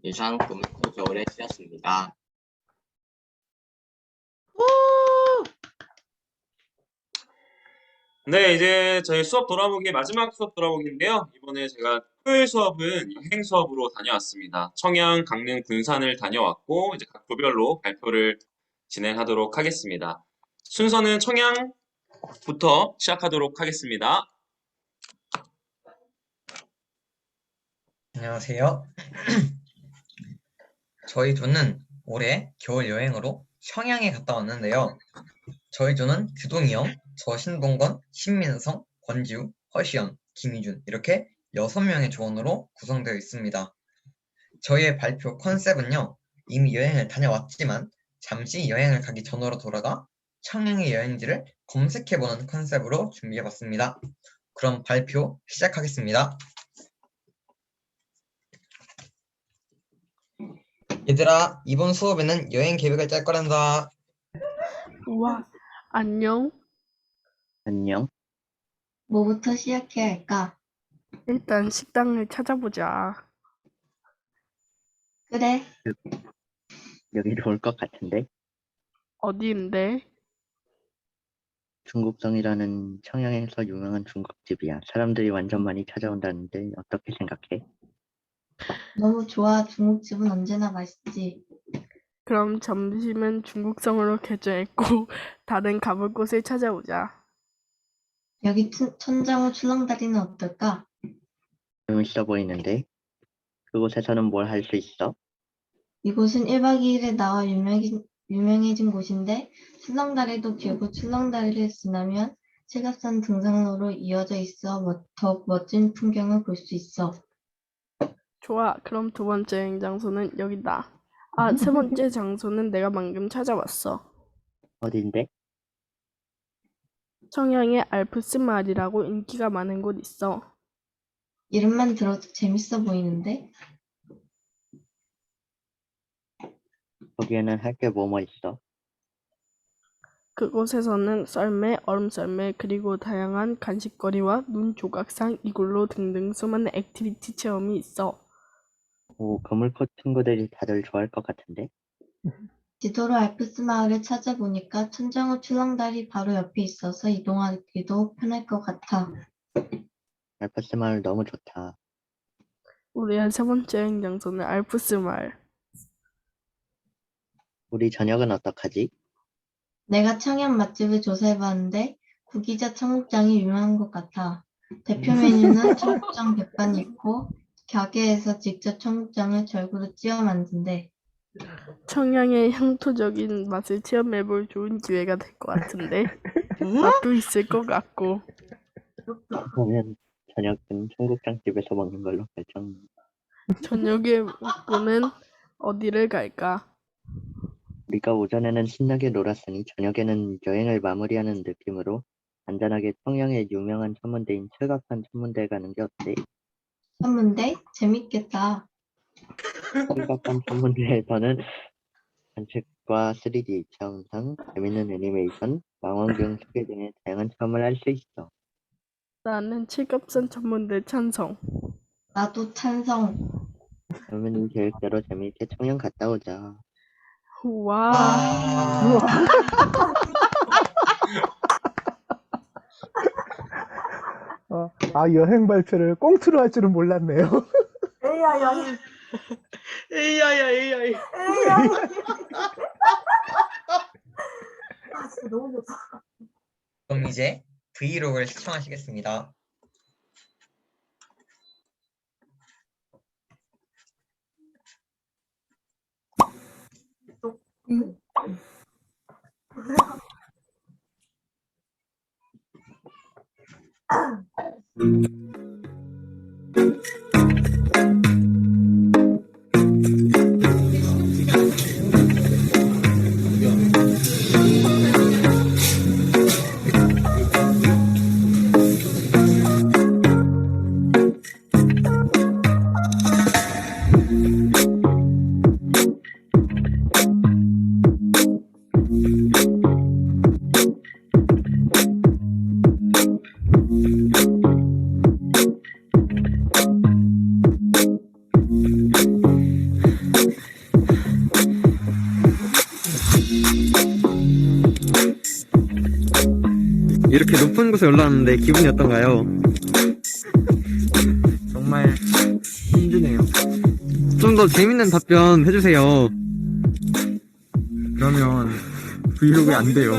이상 그물고 겨울의 시였습니다. 네, 이제 저희 수업 돌아보기 마지막 수업 돌아보기인데요. 이번에 제가 토요일 수업은 여행 수업으로 다녀왔습니다. 청양, 강릉, 군산을 다녀왔고 이제 각 부별로 발표를 진행하도록 하겠습니다. 순서는 청양부터 시작하도록 하겠습니다. 안녕하세요. 저는 올해 겨울 여행으로 청양에 갔다 왔는데요. 저희 조는 규동이 형, 저 신동건, 신민성, 권지우, 허시연, 김희준 이렇게 6명의 조원으로 구성되어 있습니다. 저희의 발표 컨셉은요. 이미 여행을 다녀왔지만 잠시 여행을 가기 전으로 돌아가 청양의 여행지를 검색해보는 컨셉으로 준비해봤습니다. 그럼 발표 시작하겠습니다. 얘들아, 이번 수업에는 여행 계획을 짤 거란다. 우와, 안녕. 안녕. 뭐부터 시작해야 할까? 일단 식당을 찾아보자. 그래, 여기로 올 것 같은데? 어디인데? 중국성이라는 청양에서 유명한 중국집이야. 사람들이 완전 많이 찾아온다는데 어떻게 생각해? 너무 좋아. 중국집은 언제나 맛있지. 그럼 점심은 중국성으로 개조했고 다른 가볼 곳을 찾아오자. 여기 천장호 출렁다리는 어떨까? 재밌어 보이는데? 그곳에서는 뭘 할 수 있어? 이곳은 1박 2일에 나와 유명해진 곳인데 출렁다리도 길고 출렁다리를 지나면 체갑산 등산로로 이어져 있어 더욱 멋진 풍경을 볼 수 있어. 좋아, 그럼 두 번째 여행 장소는 여기다. 아, 세 번째 장소는 내가 방금 찾아왔어. 어딘데? 청양의 알프스 마을이라고 인기가 많은 곳 있어. 이름만 들어도 재밌어 보이는데? 거기에는 할 게 뭐뭐 있어? 그곳에서는 썰매, 얼음썰매, 그리고 다양한 간식거리와 눈 조각상, 이글루 등등 수많은 액티비티 체험이 있어. 오, 거물코 친구들이 다들 좋아할 것 같은데? 지도로 알프스 마을을 찾아보니까 천장호 출렁다리 바로 옆에 있어서 이동하기도 편할 것 같아. 알프스 마을 너무 좋다. 우리의 세 번째 여행 장소는 알프스 마을. 우리 저녁은 어떡하지? 내가 청양 맛집을 조사해봤는데 구기자 청국장이 유명한 것 같아. 대표 메뉴는 청국장 백반이 있고 가게에서 직접 청국장을 절구로 찧어 만든대. 청양의 향토적인 맛을 체험해볼 좋은 기회가 될 것 같은데 맛도 있을 것 같고. 그러면 저녁은 청국장집에서 먹는 걸로 결정. 저녁에 먹고는 어디를 갈까? 우리가 오전에는 신나게 놀았으니 저녁에는 여행을 마무리하는 느낌으로 안전하게 청양의 유명한 천문대인 철갑산 천문대에 가는 게 어때? 천문대? 재밌겠다. 철갑산 천문대에서는 관측과 3D 차원상, 재밌는 애니메이션, 망원경 소개 등의 다양한 체험을 할 수 있어. 나는 칠갑산 천문대 찬성. 나도 찬성. 그러면 이 계획대로 재미있게 청양 갔다 오자. 와. 아, 여행 발표를 꽁트로 할 줄은 몰랐네요. AI. 그럼 이제 브이로그를 시청하시겠습니다. 이렇게 높은 곳에 올라왔는데 기분이 어떤가요? 정말 힘드네요. 좀 더 재밌는 답변 해주세요. 그러면 브이로그에 안 돼요.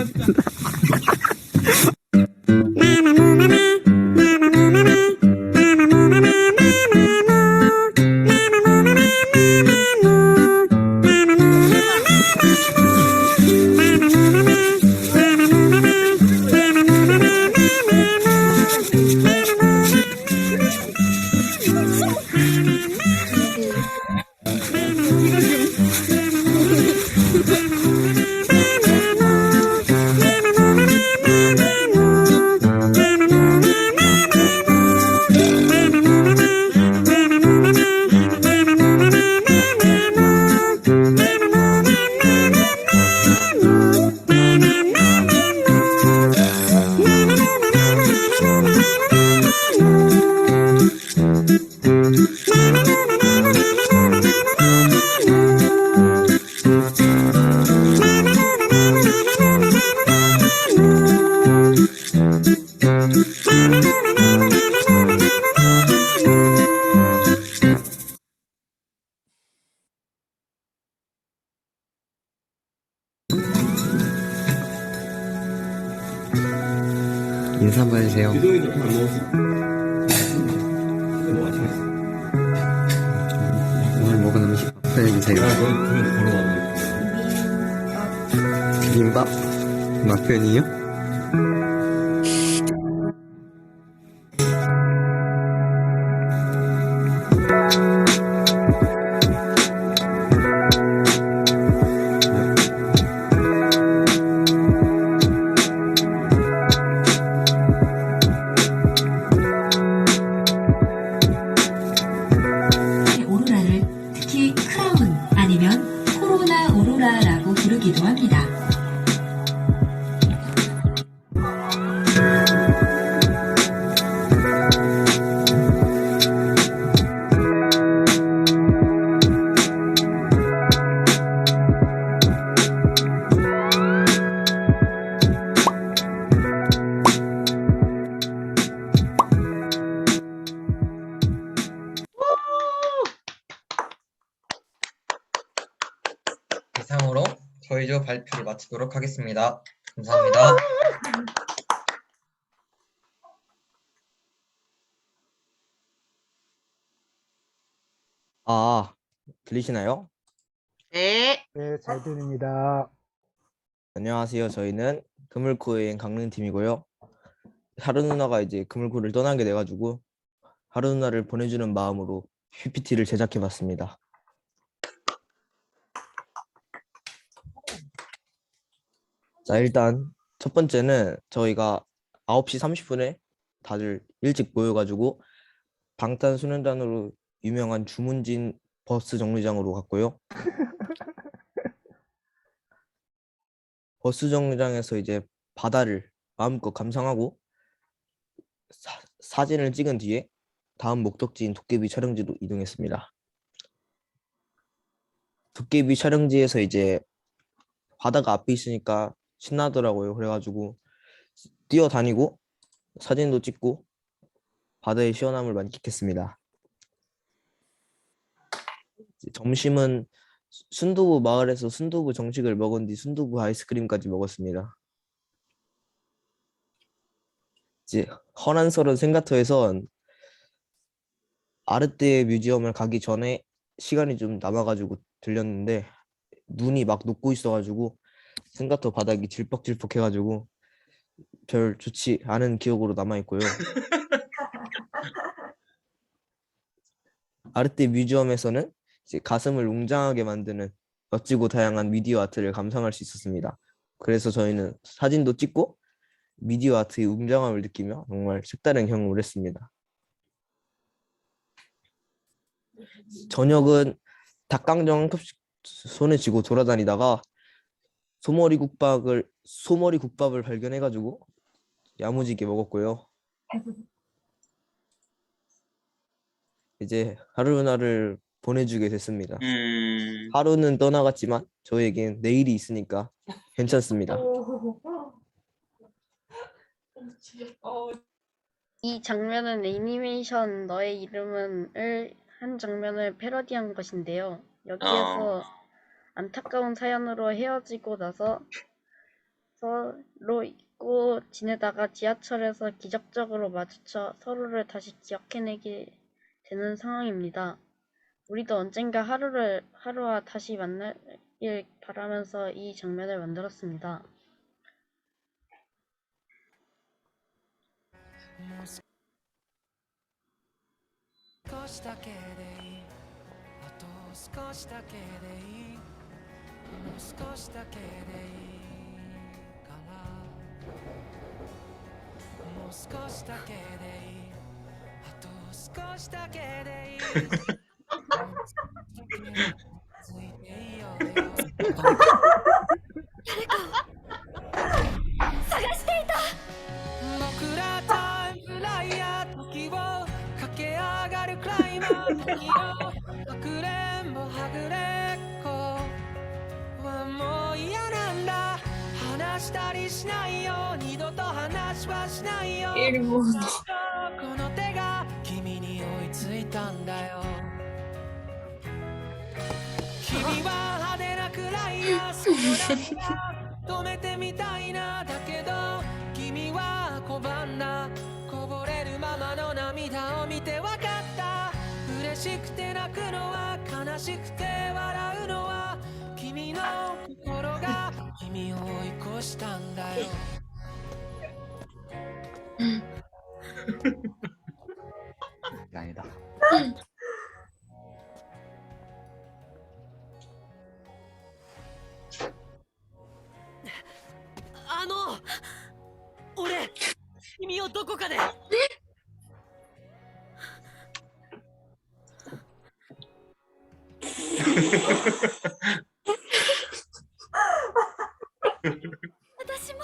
인사 한번 해주세요. 오늘 먹은 음식 표현해주세요. 비빔밥? 맛 표현이요? 오로라를 특히 크라운 아니면 코로나 오로라라고 부르기도 합니다. 이상으로 저희조 발표를 마치도록 하겠습니다. 감사합니다. 아, 들리시나요? 네. 네, 잘 들립니다. 안녕하세요. 저희는 그물코 여행 강릉팀이고요. 하루 누나가 이제 그물코를 떠나게 돼가지고 하루 누나를 보내주는 마음으로 PPT를 제작해봤습니다. 자, 일단 첫 번째는 저희가 9시 30분에 다들 일찍 모여가지고 방탄소년단으로 유명한 주문진 버스 정류장으로 갔고요. 버스 정류장에서 이제 바다를 마음껏 감상하고 사진을 찍은 뒤에 다음 목적지인 도깨비 촬영지로 이동했습니다. 도깨비 촬영지에서 이제 바다가 앞에 있으니까 신나더라고요. 그래가지고 뛰어다니고 사진도 찍고 바다의 시원함을 만끽했습니다. 점심은 순두부 마을에서 순두부 정식을 먹은 뒤 순두부 아이스크림까지 먹었습니다. 이제 허난설은 생가터에선 아르떼 뮤지엄을 가기 전에 시간이 좀 남아가지고 들렸는데 눈이 막 녹고 있어가지고 생가터 바닥이 질퍽질퍽해가지고 별 좋지 않은 기억으로 남아있고요. 아르떼 뮤지엄에서는 이제 가슴을 웅장하게 만드는 멋지고 다양한 미디어 아트를 감상할 수 있었습니다. 그래서 저희는 사진도 찍고 미디어 아트의 웅장함을 느끼며 정말 색다른 경험을 했습니다. 저녁은 닭강정 한 컵씩 손에 쥐고 돌아다니다가 소머리 국밥을 발견해가지고 야무지게 먹었고요. 이제 하루나를 보내주게 됐습니다. 하루는 떠나갔지만 저에겐 내일이 있으니까 괜찮습니다. 이 장면은 애니메이션 너의 이름은을 한 장면을 패러디한 것인데요. 여기에서 안타까운 사연으로 헤어지고 나서 서로 잊고 지내다가 지하철에서 기적적으로 마주쳐 서로를 다시 기억해내게 되는 상황입니다. 우리도 언젠가 하루와 다시 만나길 바라면서 이 장면을 만들었습니다. も番だこぼれるままの涙を見てわかった嬉しくて泣くのは悲しくて笑うのは君の心が君を追い越したんだよ아니다. 아俺君をどこかで私も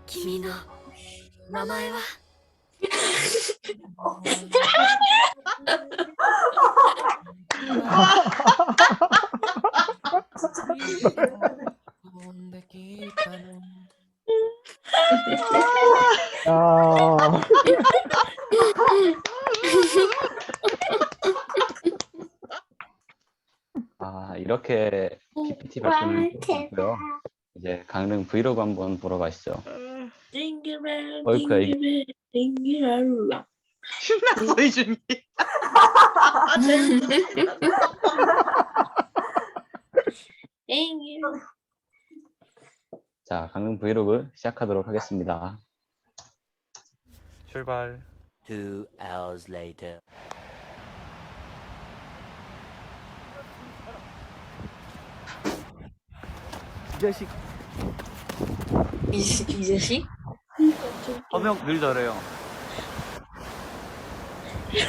君の名前は아, 아, 이렇게 PPT 발표는 끝났고요. 이제 강릉 브이로그 한번 보러 가시죠. 어이구야, 신났어, 이 준비. 자, 강릉 브이로그 시작하도록 하겠습니다. 출발. 2 hours later. 이 자식? 서명 늘 저래요.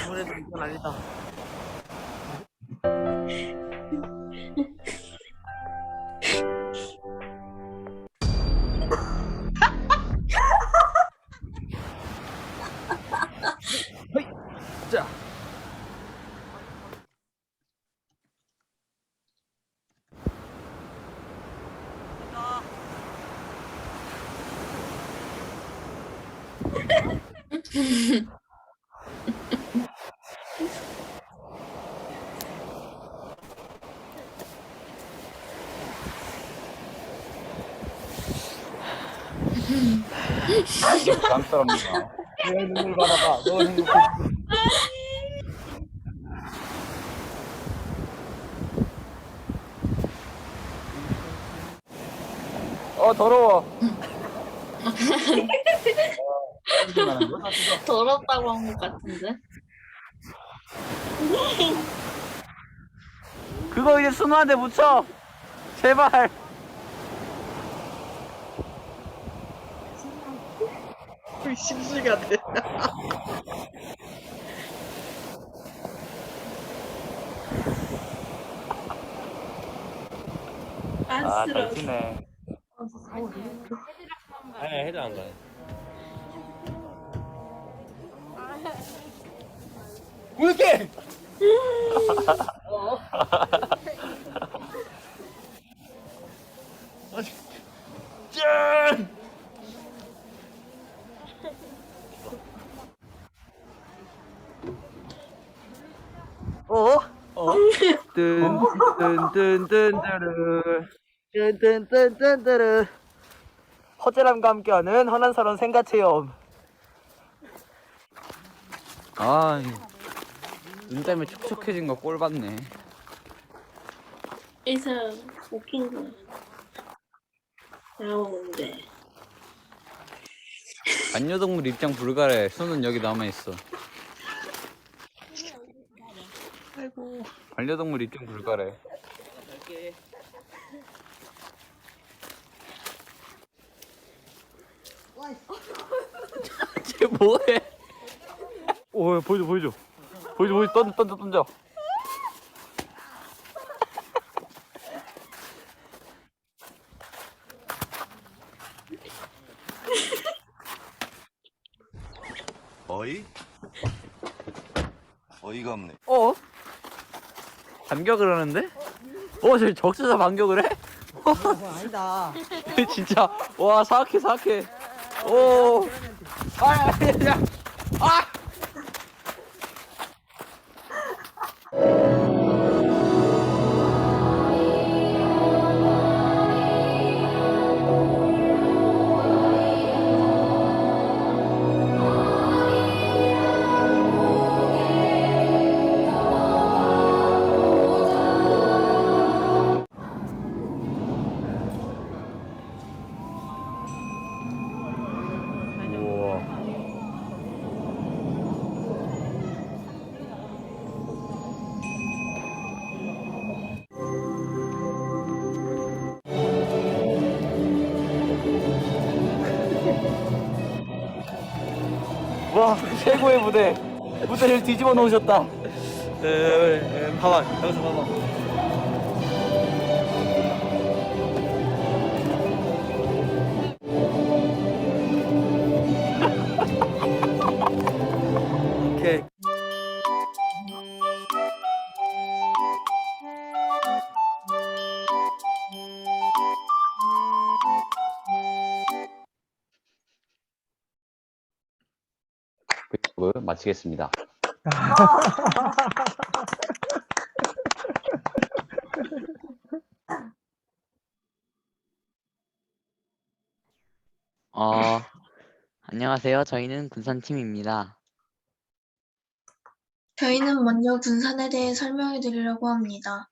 아무래도 이건 아니다. 자. 부담스럽네요. 내 눈을 바라봐. 너 행복해. 더러워. 더럽다고 한 것 같은데. 그거 이제 순우한테 묻혀. 제발. 심술가 돼. 아, 잘 치네. 아니, 해도 안 가요. 왜 이렇게? 짠! 뜬뜬뜬뜬뜨르 뜬뜬뜬뜬뜨르 허재람과 함께하는 허난사론 생가체험. 아, 눈 때문에 촉촉해진 거 꼴 봤네. 에서 웃긴 거 나오는데 반려동물 입장 불가래. 손은 여기 남아있어. 아이고. 반려동물 입장 불가래. 쟤 뭐해? 오, 보여줘. 던져. 어이가 없네. 반격을 하는데? 저 적수자 반격을 해? 아니다. 진짜 와 사악해. 오. 야. 아. 와, 최고의 무대를 뒤집어 놓으셨다. 봐봐, 여기서 봐봐. 오케이. 브이로그 마치겠습니다. 안녕하세요. 저희는 군산팀입니다. 저희는 먼저 군산에 대해 설명해 드리려고 합니다.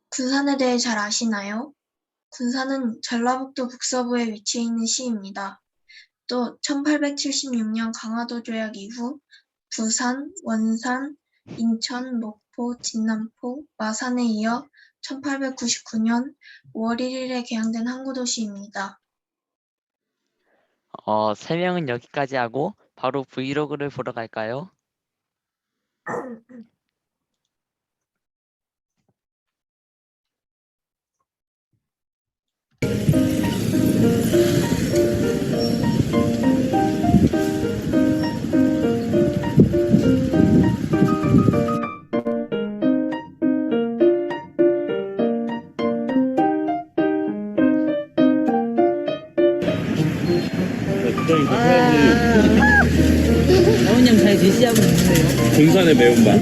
군산에 대해 잘 아시나요? 군산은 전라북도 북서부에 위치해 있는 시입니다. 또 1876년 강화도 조약 이후 부산, 원산, 인천, 목포, 진남포, 마산에 이어 1899년 5월 1일에 개항된 항구도시입니다. 설명은 여기까지 하고 바로 브이로그를 보러 갈까요? 나훈이 형 잘 제시하고 있는데요. 군산의 매운맛.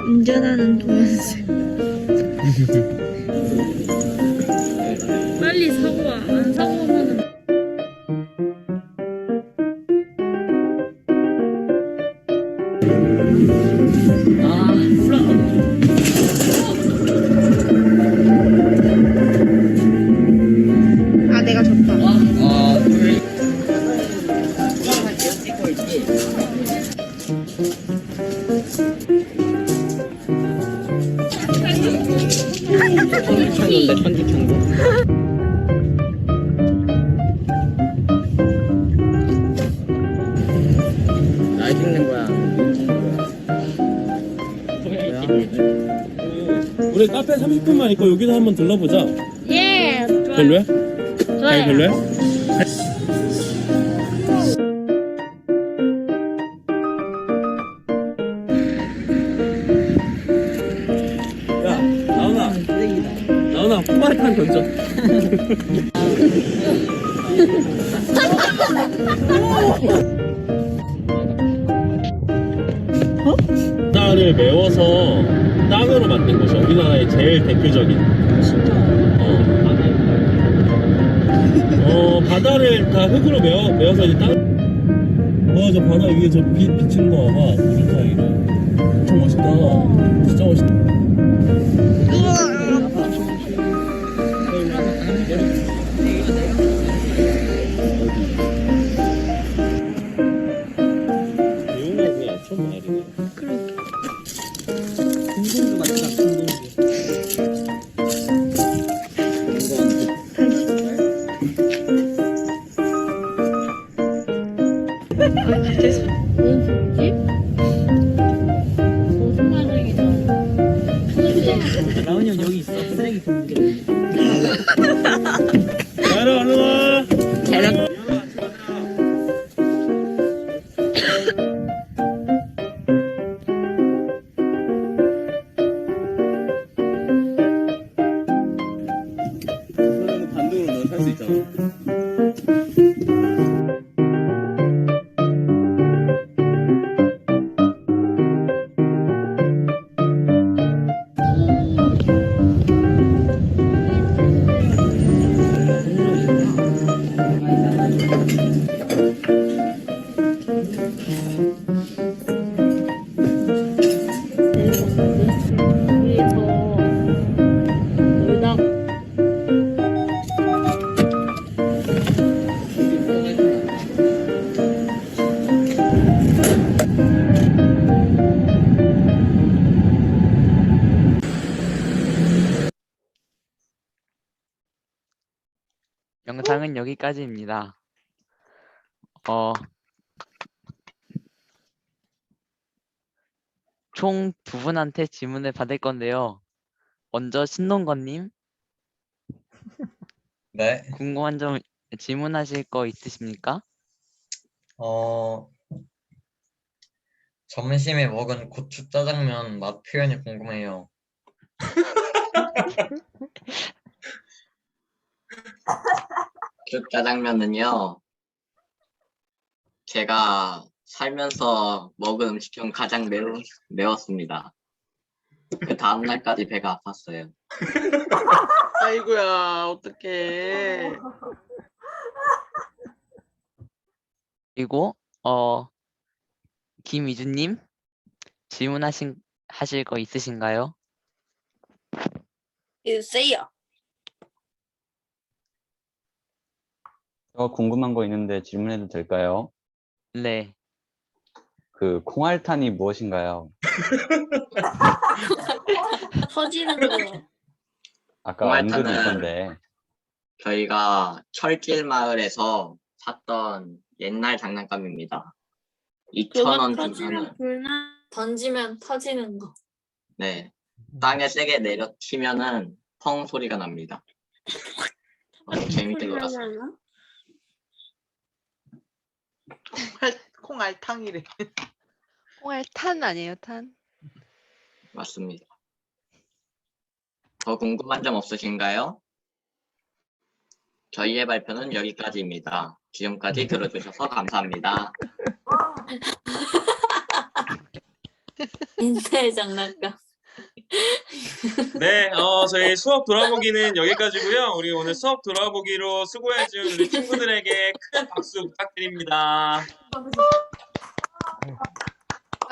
운전하는 동영상. 빨리 사고 와. 안 사고 오면은 내가 졌다. 날 찍는 거야. 우리 카페 30분만 있고 여기서 한번 들러보자. 예. 좋아요. 별로야? 좋아요. 별로야? 야, 나훈아, 포말탄 던져. 바다를 메워서 땅으로 만든 것이 우리나라의 제일 대표적인. 바다를 다 흙으로 메워서 이제 땅. 저 바다 위에 저 비치는 거 봐봐. 구름 사이로. 엄청 멋있다. 진짜 멋있다. 내용은 그냥 처음 말이네. 그러게. 공동주 같다, 공동주. 라온이 형 여기 있어. 쓰레기 봉지. 야라, 얼른 와. 영상은 여기까지입니다. 총 두 분한테 질문을 받을 건데요. 먼저 신동건님, 네. 궁금한 점 질문하실 거 있으십니까? 점심에 먹은 고추 짜장면 맛 표현이 궁금해요. 그 짜장면은요, 제가 살면서 먹은 음식 중 가장 매웠습니다. 그 다음날까지 배가 아팠어요. 아이고야, 어떡해. 그리고 김이주님 하실 거 있으신가요? 주세요. 저 궁금한 거 있는데 질문해도 될까요? 네. 그 콩알탄이 무엇인가요? 터지는 거. 아까 언급이 콩알탄은 있던데. 저희가 철길 마을에서 샀던 옛날 장난감입니다. 2,000원 주면은, 던지면 터지는 거. 네, 땅에 세게 내려치면은 펑 소리가 납니다. 재밌게 놀았어요. 콩알탕이래. 콩알탄 아니에요, 탄? 맞습니다. 더 궁금한 점 없으신가요? 저희의 발표는 여기까지입니다. 지금까지 들어주셔서 감사합니다. 인쇄 장난감. 네, 저희 수업 돌아보기는 여기까지고요. 우리 오늘 수업 돌아보기로 수고해준 우리 친구들에게 큰 박수 부탁드립니다.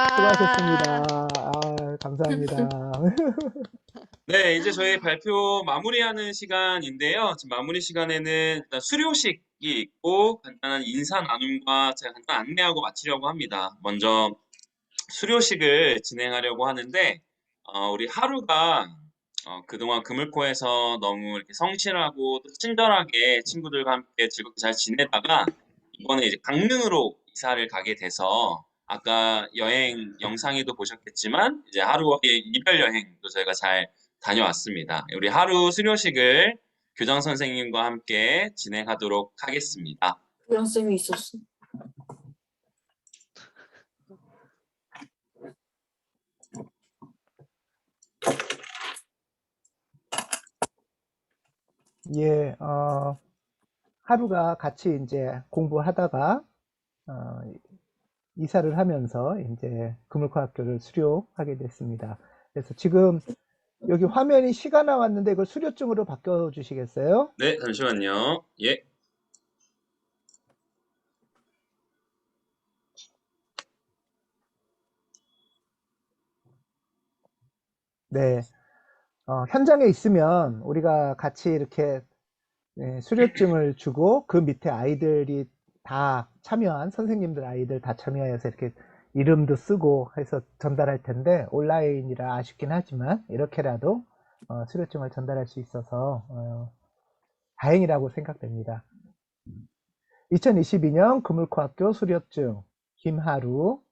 수고하셨습니다. 감사합니다. 네, 이제 저희 발표 마무리하는 시간인데요. 지금 마무리 시간에는 일단 수료식이 있고 간단한 인사 나눔과 제가 간단한 안내하고 마치려고 합니다. 먼저 수료식을 진행하려고 하는데 우리 하루가 그동안 금을코에서 너무 이렇게 성실하고 또 친절하게 친구들과 함께 즐겁게 잘 지내다가 이번에 이제 강릉으로 이사를 가게 돼서 아까 여행 영상에도 보셨겠지만 이제 하루의 이별 여행도 저희가 잘 다녀왔습니다. 우리 하루 수료식을 교장 선생님과 함께 진행하도록 하겠습니다. 교장쌤이 있었어. 예, 하루가 같이 이제 공부하다가 이사를 하면서 이제 금을코 학교를 수료하게 됐습니다. 그래서 지금 여기 화면이 시가 나왔는데 이걸 수료증으로 바꿔 주시겠어요? 네, 잠시만요. 예. 네. 현장에 있으면 우리가 같이 이렇게 수료증을 주고 그 밑에 아이들이 다 참여한 선생님들 아이들 다 참여해서 이렇게 이름도 쓰고 해서 전달할 텐데 온라인이라 아쉽긴 하지만 이렇게라도 수료증을 전달할 수 있어서 다행이라고 생각됩니다. 2022년 금을코 학교 수료증 김하루.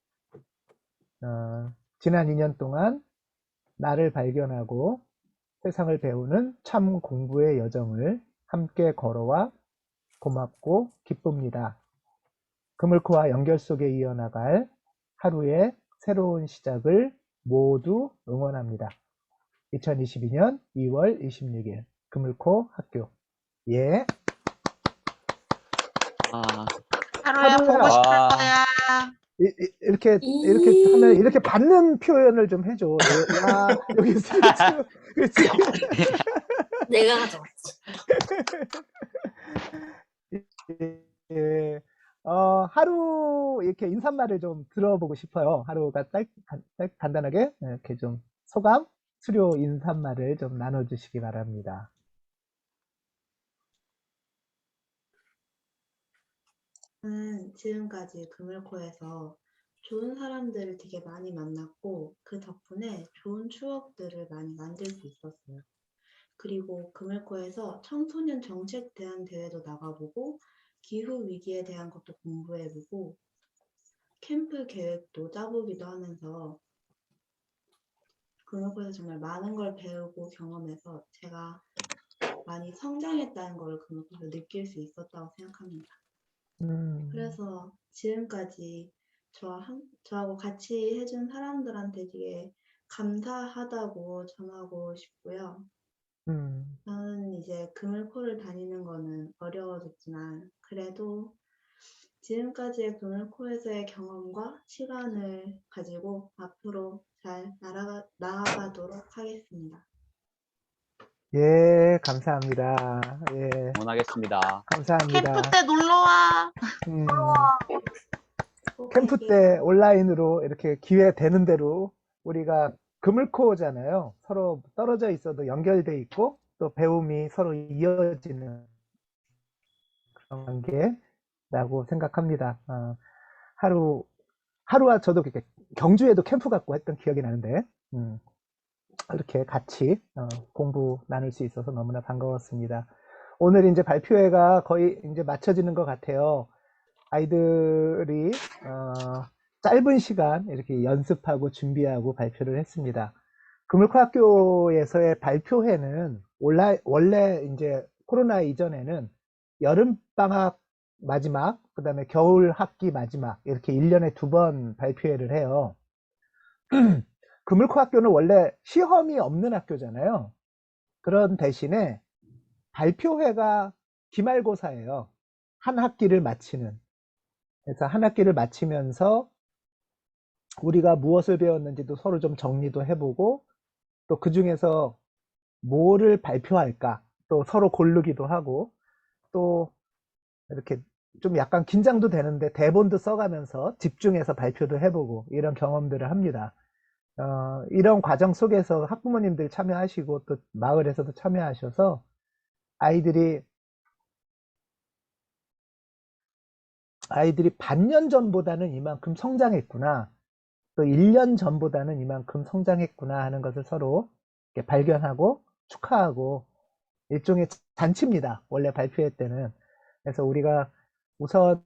지난 2년 동안 나를 발견하고 세상을 배우는 참 공부의 여정을 함께 걸어와 고맙고 기쁩니다. 금을코와 연결 속에 이어나갈 하루의 새로운 시작을 모두 응원합니다. 2022년 2월 26일 금을코 학교. 예. 하루야 보고 싶을 거야. 이렇게 하면 이렇게 받는 표현을 좀 해줘. 야, 여기 수료증. 그렇지. 내가 가져왔지. 예. 하루 이렇게 인사말을 좀 들어보고 싶어요. 하루가 간단하게 이렇게 좀 소감, 수료 인사말을 좀 나눠주시기 바랍니다. 지금까지 금을코에서 좋은 사람들을 되게 많이 만났고 그 덕분에 좋은 추억들을 많이 만들 수 있었어요. 그리고 금을코에서 청소년 정책 대한 대회도 나가보고 기후 위기에 대한 것도 공부해보고 캠프 계획도 짜보기도 하면서 금을코에서 정말 많은 걸 배우고 경험해서 제가 많이 성장했다는 걸 금을코에서 느낄 수 있었다고 생각합니다. 그래서 지금까지 저하고 같이 해준 사람들한테 되게 감사하다고 전하고 싶고요. 저는 이제 금을코를 다니는 거는 어려워졌지만 그래도 지금까지의 금을코에서의 경험과 시간을 가지고 앞으로 잘 나아가도록 하겠습니다. 예, 감사합니다. 예, 응원하겠습니다. 감사합니다. 캠프 때 놀러와. 캠프 때 온라인으로 이렇게 기회 되는 대로 우리가 금을코잖아요. 서로 떨어져 있어도 연결돼 있고 또 배움이 서로 이어지는 그런 관계라고 생각합니다. 하루와 저도 그렇게 경주에도 캠프 갖고 했던 기억이 나는데 이렇게 같이 공부 나눌 수 있어서 너무나 반가웠습니다. 오늘 이제 발표회가 거의 이제 마쳐지는 것 같아요. 아이들이 짧은 시간 이렇게 연습하고 준비하고 발표를 했습니다. 금을코 학교에서의 발표회는 원래 이제 코로나 이전에는 여름방학 마지막, 그 다음에 겨울 학기 마지막 이렇게 1년에 2번 발표회를 해요. 금을코 학교는 원래 시험이 없는 학교잖아요. 그런 대신에 발표회가 기말고사예요. 한 학기를 마치는. 그래서 한 학기를 마치면서 우리가 무엇을 배웠는지도 서로 좀 정리도 해보고 또 그 중에서 뭐를 발표할까 또 서로 고르기도 하고 또 이렇게 좀 약간 긴장도 되는데 대본도 써가면서 집중해서 발표도 해보고 이런 경험들을 합니다. 이런 과정 속에서 학부모님들 참여하시고 또 마을에서도 참여하셔서 아이들이 반년 전보다는 이만큼 성장했구나, 또 1년 전보다는 이만큼 성장했구나 하는 것을 서로 이렇게 발견하고 축하하고 일종의 잔치입니다. 원래 발표회 때는. 그래서 우리가 우선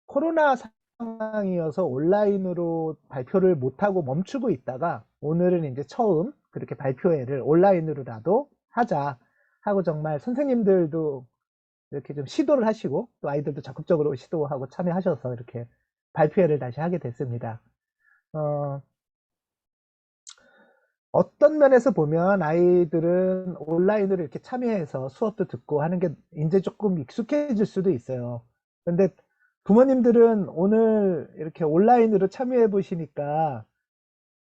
코로나 상황이어서 온라인으로 발표를 못하고 멈추고 있다가 오늘은 이제 처음 그렇게 발표회를 온라인으로라도 하자 하고 정말 선생님들도 이렇게 좀 시도를 하시고 또 아이들도 적극적으로 시도하고 참여하셔서 이렇게 발표회를 다시 하게 됐습니다. 어떤 면에서 보면 아이들은 온라인으로 이렇게 참여해서 수업도 듣고 하는 게 이제 조금 익숙해질 수도 있어요. 근데 부모님들은 오늘 이렇게 온라인으로 참여해 보시니까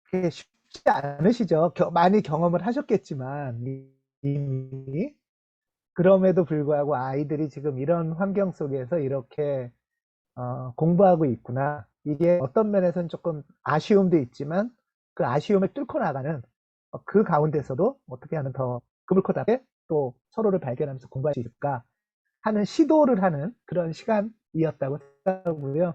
그게 쉽지 않으시죠? 많이 경험을 하셨겠지만 이미. 그럼에도 불구하고 아이들이 지금 이런 환경 속에서 이렇게 공부하고 있구나. 이게 어떤 면에서는 조금 아쉬움도 있지만 그 아쉬움을 뚫고 나가는 그 가운데서도 어떻게 하면 더 금을코답게 또 서로를 발견하면서 공부할 수 있을까 하는 시도를 하는 그런 시간이었다고 생각하고요.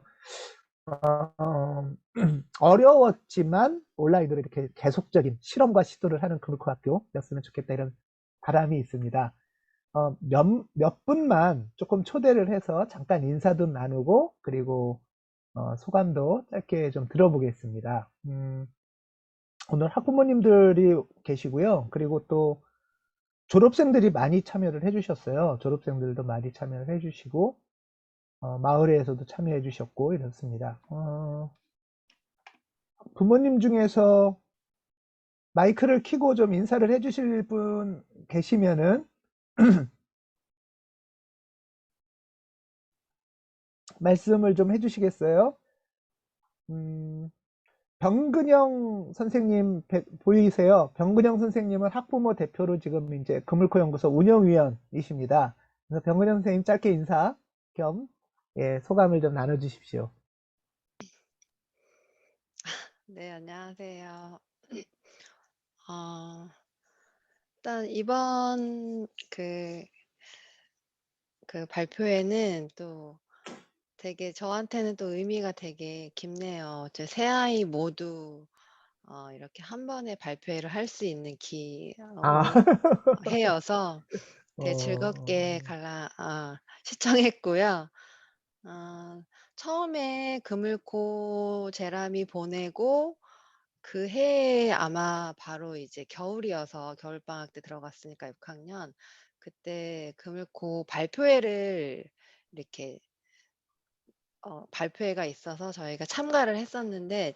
어려웠지만 온라인으로 이렇게 계속적인 실험과 시도를 하는 금을코 학교였으면 좋겠다 이런 바람이 있습니다. 몇 분만 조금 초대를 해서 잠깐 인사도 나누고 그리고 소감도 짧게 좀 들어보겠습니다. 오늘 학부모님들이 계시고요. 그리고 또 졸업생들이 많이 참여를 해주셨어요. 졸업생들도 많이 참여를 해주시고 마을회에서도 참여해 주셨고 이렇습니다. 부모님 중에서 마이크를 켜고 좀 인사를 해주실 분 계시면은 말씀을 좀 해주시겠어요? 병근영 선생님 보이세요? 병근영 선생님은 학부모 대표로 지금 이제 금을코 연구소 운영위원이십니다. 그래서 병근영 선생님 짧게 인사 겸 소감을 좀 나눠주십시오. 네, 안녕하세요. 일단 이번 그 발표회는 또 되게 저한테는 또 의미가 되게 깊네요. 제 세 아이 모두 이렇게 한 번에 발표회를 할 수 있는 아. 해여서 되게 즐겁게 시청했고요. 처음에 그물코 제람이 보내고 그 해에 아마 바로 이제 겨울이어서 겨울방학 때 들어갔으니까 6학년 그때 그물코 발표회를 이렇게 발표회가 있어서 저희가 참여를 했는데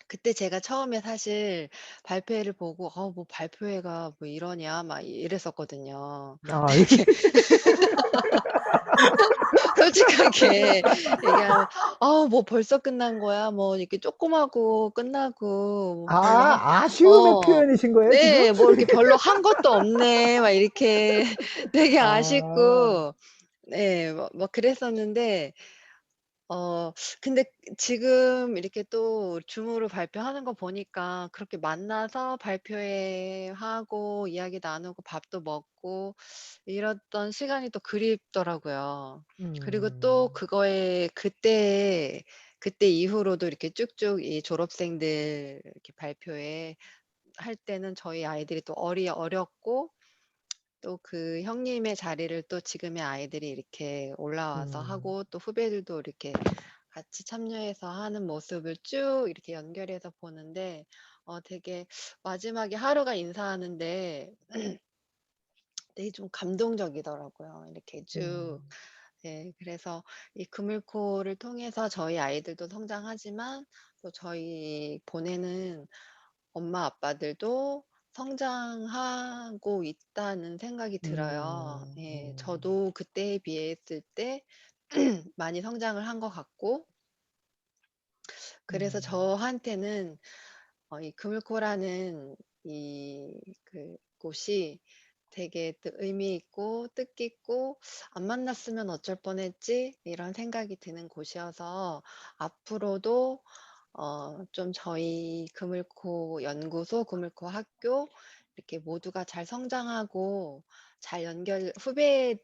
그때 제가 처음에 사실 발표회를 보고 뭐 발표회가 뭐 이러냐 막 이랬었거든요. 아, 되게 솔직하게 얘기하면 뭐 벌써 끝난 거야. 뭐 이렇게 조그마고 끝나고 뭐 별로 아쉬움의 표현이신 거예요, 지금? 네, 뭐 이렇게 별로 한 것도 없네. 막 이렇게 되게 아. 아쉽고 네, 뭐 그랬었는데 근데 지금 이렇게 또 줌으로 발표하는 거 보니까 그렇게 만나서 발표회 하고 이야기 나누고 밥도 먹고 이랬던 시간이 또 그립더라고요. 그리고 또 그거에 그때 이후로도 이렇게 쭉쭉 이 졸업생들 이렇게 발표회 할 때는 저희 아이들이 또 어렸고 또 그 형님의 자리를 또 지금의 아이들이 이렇게 올라와서 하고 또 후배들도 이렇게 같이 참여해서 하는 모습을 쭉 이렇게 연결해서 보는데 되게 마지막에 하루가 인사하는데 되게 좀 감동적이더라고요. 이렇게 쭉. 네, 그래서 이 그물코를 통해서 저희 아이들도 성장하지만 또 저희 보내는 엄마 아빠들도 성장하고 있다는 생각이 들어요. 예, 저도 그때에 비했을 때 많이 성장을 한 것 같고 그래서 저한테는 이 그물코라는 그 곳이 되게 의미 있고 뜻깊고 '안 만났으면 어쩔 뻔했지.' 이런 생각이 드는 곳이어서 앞으로도 좀 저희 그물코 연구소, 그물코 학교 이렇게 모두가 잘 성장하고 잘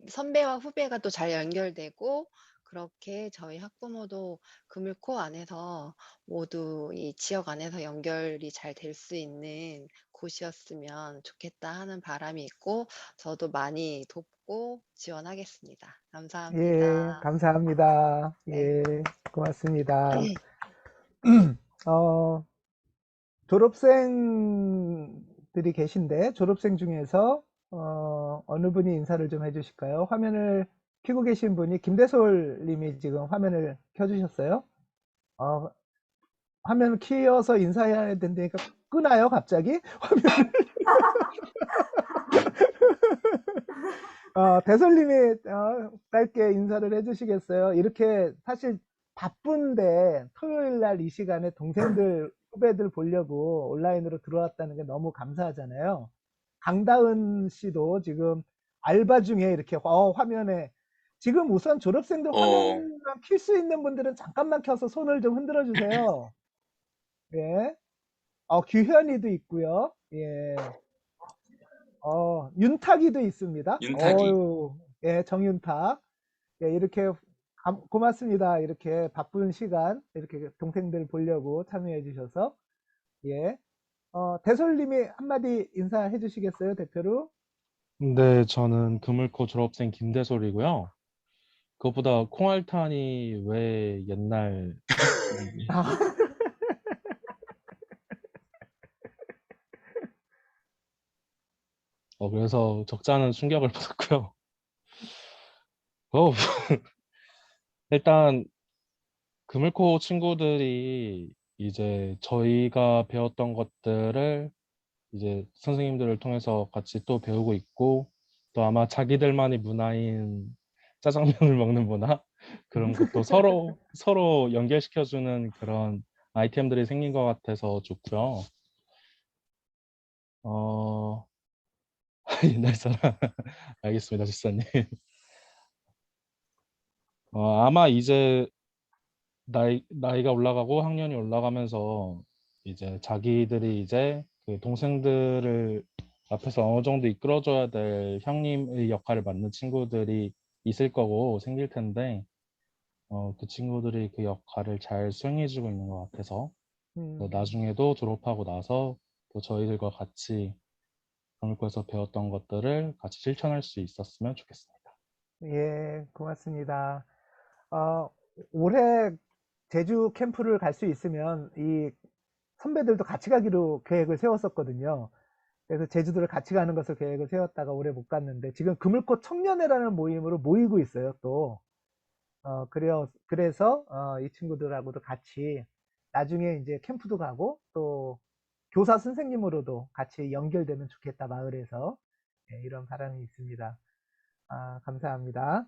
선배와 후배가 또 잘 연결되고 그렇게 저희 학부모도 그물코 안에서 모두 이 지역 안에서 연결이 잘 될 수 있는 곳이었으면 좋겠다 하는 바람이 있고 저도 많이 돕고 지원하겠습니다. 예, 감사합니다. 감사합니다. 네. 예, 고맙습니다. 졸업생들이 계신데 졸업생 중에서 어느 분이 인사를 좀 해주실까요? 화면을 켜고 계신 분이 김대솔 님이 지금 화면을 켜주셨어요. 화면을 키워서 인사해야 된다니까 끄나요, 갑자기? 화면을. 대솔님이 짧게 인사를 해주시겠어요? 이렇게 사실 바쁜데 토요일 날 이 시간에 동생들, 후배들 보려고 온라인으로 들어왔다는 게 너무 감사하잖아요. 강다은 씨도 지금 알바 중에 이렇게 화면에 지금 우선 졸업생들 화면만 킬 수 있는 분들은 잠깐만 켜서 손을 좀 흔들어 주세요. 예. 규현이도 있고요. 예. 윤탁이도 있습니다. 윤탁이. 예, 정윤탁. 예, 이렇게 고맙습니다. 이렇게 바쁜 시간 이렇게 동생들 보려고 참여해 주셔서. 예. 대솔님이 한마디 인사해 주시겠어요, 대표로? 네, 저는 그물코 졸업생 김대솔이고요. 그것보다 콩알탄이 왜 옛날 그래서 적잖은 충격을 받았고요. 일단 그물코 친구들이 이제 저희가 배웠던 것들을 이제 선생님들을 통해서 같이 또 배우고 있고 또 아마 자기들만의 문화인 짜장면을 먹는 문화 그런 것도 서로 연결시켜주는 그런 아이템들이 생긴 것 같아서 좋고요. 옛날 사람 알겠습니다, 지사님. 아마 이제 나이가 올라가고 학년이 올라가면서 이제 자기들이 이제 그 동생들을 앞에서 어느 정도 이끌어줘야 될 형님의 역할을 맡는 친구들이 있을 거고 생길 텐데 그 친구들이 그 역할을 잘 수행해주고 있는 것 같아서 나중에도 졸업하고 나서 또 저희들과 같이 금을코에서 배웠던 것들을 같이 실천할 수 있었으면 좋겠습니다. 예, 고맙습니다. 올해 제주 캠프를 갈 수 있으면 이 선배들도 같이 가기로 계획을 세웠었거든요. 그래서 제주도를 같이 가는 것을 계획을 세웠다가 올해 못 갔는데 지금 그물꽃 청년회라는 모임으로 모이고 있어요, 또. 그래서 이 친구들하고도 같이 나중에 이제 캠프도 가고 또 교사 선생님으로도 같이 연결되면 좋겠다, 마을에서. 예, 이런 바람이 있습니다. 감사합니다.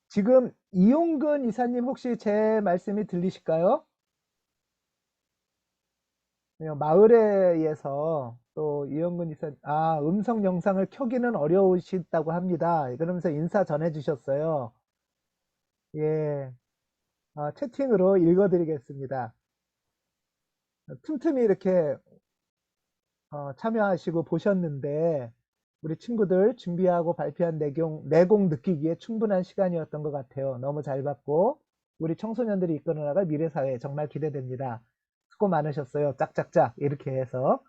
지금 이용근 이사님 혹시 제 말씀이 들리실까요? 마을회에서 또 이용근 이사, 음성 영상을 켜기는 어려우시다고 합니다. 그러면서 인사 전해주셨어요. 예, 채팅으로 읽어드리겠습니다. 틈틈이 이렇게 참여하시고 보셨는데 우리 친구들 준비하고 발표한 내공 느끼기에 충분한 시간이었던 것 같아요. 너무 잘 봤고 우리 청소년들이 이끌어 나갈 미래사회 정말 기대됩니다. 수고 많으셨어요. 짝짝짝 이렇게 해서.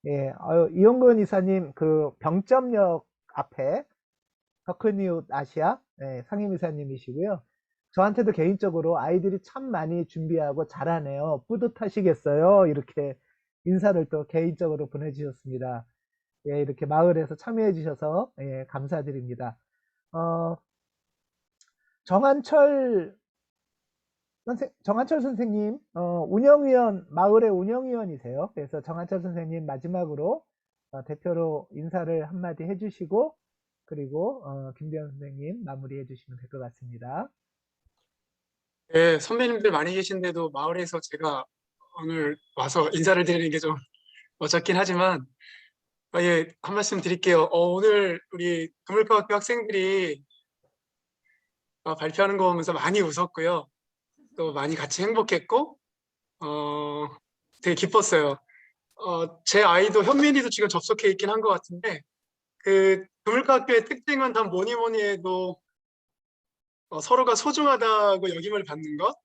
예, 이용근 이사님 그 병점역 앞에 더크뉴 아시아 상임이사님이시고요. 저한테도 개인적으로 아이들이 참 많이 준비하고 잘하네요. 뿌듯하시겠어요. 이렇게 인사를 또 개인적으로 보내주셨습니다. 예, 이렇게 마을에서 참여해 주셔서 예, 감사드립니다. 정한철 선생님, 운영위원, 마을의 운영위원이세요. 그래서 정한철 선생님 마지막으로 대표로 인사를 한마디 해주시고, 그리고 김대현 선생님 마무리해 주시면 될 것 같습니다. 네, 선배님들 많이 계신데도 마을에서 제가 오늘 와서 인사를 드리는 게 좀 어렵긴 하지만, 예, 한 말씀 드릴게요. 오늘 우리 금을과학교 학생들이 발표하는 거 보면서 많이 웃었고요. 또 많이 같이 행복했고, 되게 기뻤어요. 제 아이도 현민이도 지금 접속해 있긴 한 것 같은데, 그 금을과학교의 특징은 다 뭐니 해도 서로가 소중하다고 여김을 받는 것,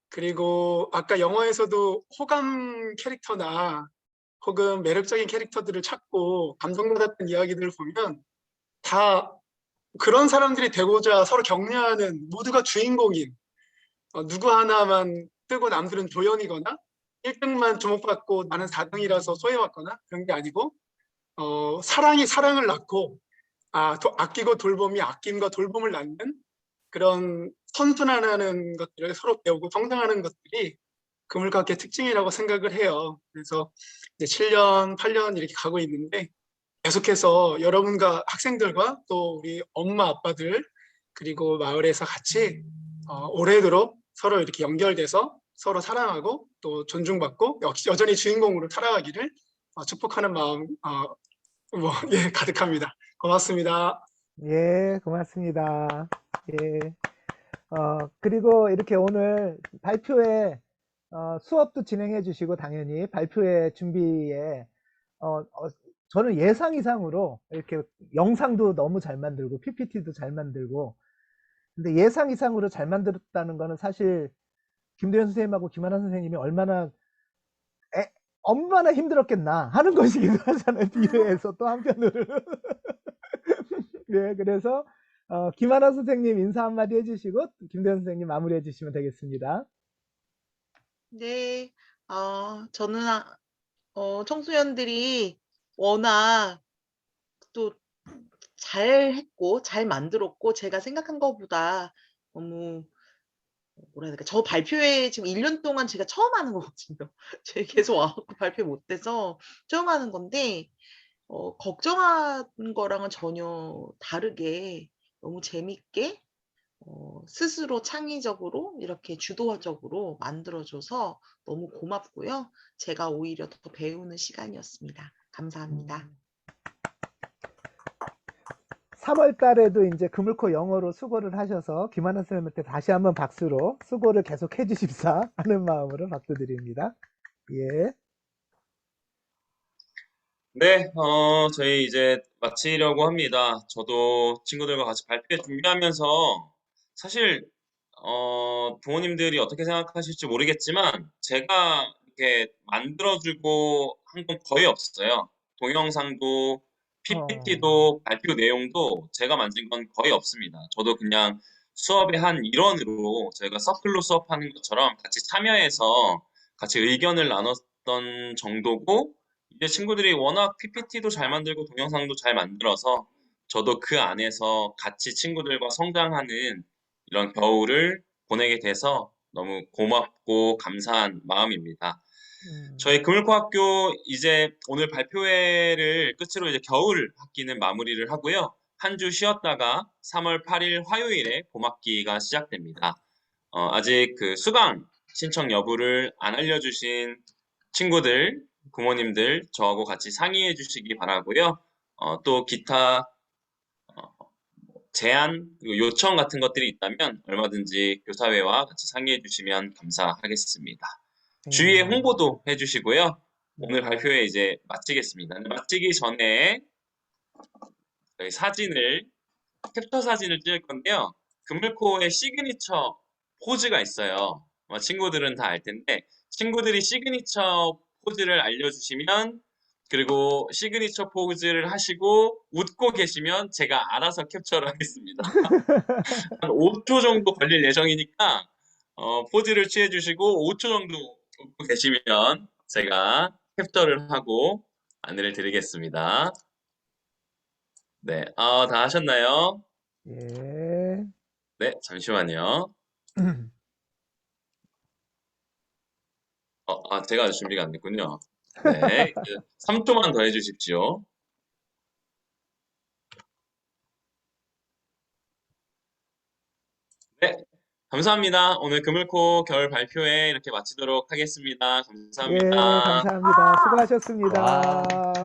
그리고 아까 영화에서도 호감 캐릭터나 혹은 매력적인 캐릭터들을 찾고 감동받았던 이야기들을 보면 다 그런 사람들이 되고자 서로 격려하는, 모두가 주인공인, 누구 하나만 뜨고 남들은 조연이거나 1등만 주목받고 나는 4등이라서 소외받거나 그런 게 아니고, 사랑이 사랑을 낳고 아끼고 돌봄이 아낌과 돌봄을 낳는 그런 선순환하는 것들을 서로 배우고 성장하는 것들이 금을과학의 특징이라고 생각을 해요. 그래서 이제 7년, 8년 이렇게 가고 있는데 계속해서 여러분과 학생들과 또 우리 엄마, 아빠들 그리고 마을에서 같이 오래도록 서로 이렇게 연결돼서 서로 사랑하고 또 존중받고 여전히 주인공으로 살아가기를 축복하는 마음 예, 가득합니다. 고맙습니다. 예, 고맙습니다. 예. 그리고 이렇게 오늘 발표회 수업도 진행해 주시고 당연히 발표회 준비에 저는 예상 이상으로 이렇게 영상도 너무 잘 만들고 PPT도 잘 만들고, 근데 예상 이상으로 잘 만들었다는 거는 사실 김도현 선생님하고 김하나 선생님이 얼마나 힘들었겠나 하는 것이기도 하잖아요. 뒤에서 또 한편으로는. 네, 그래서 김하나 선생님 인사 한마디 해주시고 김도현 선생님 마무리해 주시면 되겠습니다. 네, 저는 청소년들이 워낙 또 잘했고 잘 만들었고 제가 생각한 것보다 너무 뭐라 해야 될까, 저 발표회 지금 1년 동안 제가 처음 하는 거거든요. 제가 계속 와갖고 발표 못해서 처음 하는 건데 걱정한 거랑은 전혀 다르게 너무 재밌게 스스로 창의적으로 이렇게 주도적으로 만들어줘서 너무 고맙고요. 제가 오히려 더 배우는 시간이었습니다. 감사합니다. 3월 달에도 이제 금을코 영어로 수고를 하셔서 김하나 선생님한테 다시 한번 박수로 수고를 계속 해주십사 하는 마음으로 박수 드립니다. 예. 네, 저희 이제 마치려고 합니다. 저도 친구들과 같이 발표 준비하면서 사실 부모님들이 어떻게 생각하실지 모르겠지만 제가 이렇게 만들어주고 한 건 거의 없어요. 동영상도 PPT도 발표 내용도 제가 만든 건 거의 없습니다. 저도 그냥 수업의 한 일원으로 저희가 서클로 수업하는 것처럼 같이 참여해서 같이 의견을 나눴던 정도고, 이제 친구들이 워낙 PPT도 잘 만들고 동영상도 잘 만들어서 저도 그 안에서 같이 친구들과 성장하는 이런 겨울을 보내게 돼서 너무 고맙고 감사한 마음입니다. 저희 금을코학교 이제 오늘 발표회를 끝으로 이제 겨울 학기는 마무리를 하고요. 한 주 쉬었다가 3월 8일 화요일에 봄학기가 시작됩니다. 아직 그 수강 신청 여부를 안 알려주신 친구들, 부모님들 저하고 같이 상의해 주시기 바라고요. 또 기타 제안, 그리고 요청 같은 것들이 있다면 얼마든지 교사회와 같이 상의해 주시면 감사하겠습니다. 주위에 홍보도 해주시고요. 오늘 발표회 이제 마치겠습니다. 마치기 전에 저희 캡처 사진을 찍을 건데요. 금을코의 시그니처 포즈가 있어요. 아마 친구들은 다 알 텐데, 친구들이 시그니처 포즈를 알려주시면, 그리고 시그니처 포즈를 하시고 웃고 계시면 제가 알아서 캡처를 하겠습니다. 한 5초 정도 걸릴 예정이니까 포즈를 취해주시고 5초 정도 웃고 계시면 제가 캡처를 하고 안내를 드리겠습니다. 네, 다 하셨나요? 예. 네, 잠시만요. 제가 아직 준비가 안 됐군요. 네, 3초만 더 해주십시오. 네, 감사합니다. 오늘 금을코 겨울 발표회 이렇게 마치도록 하겠습니다. 예, 감사합니다. 감사합니다. 수고하셨습니다.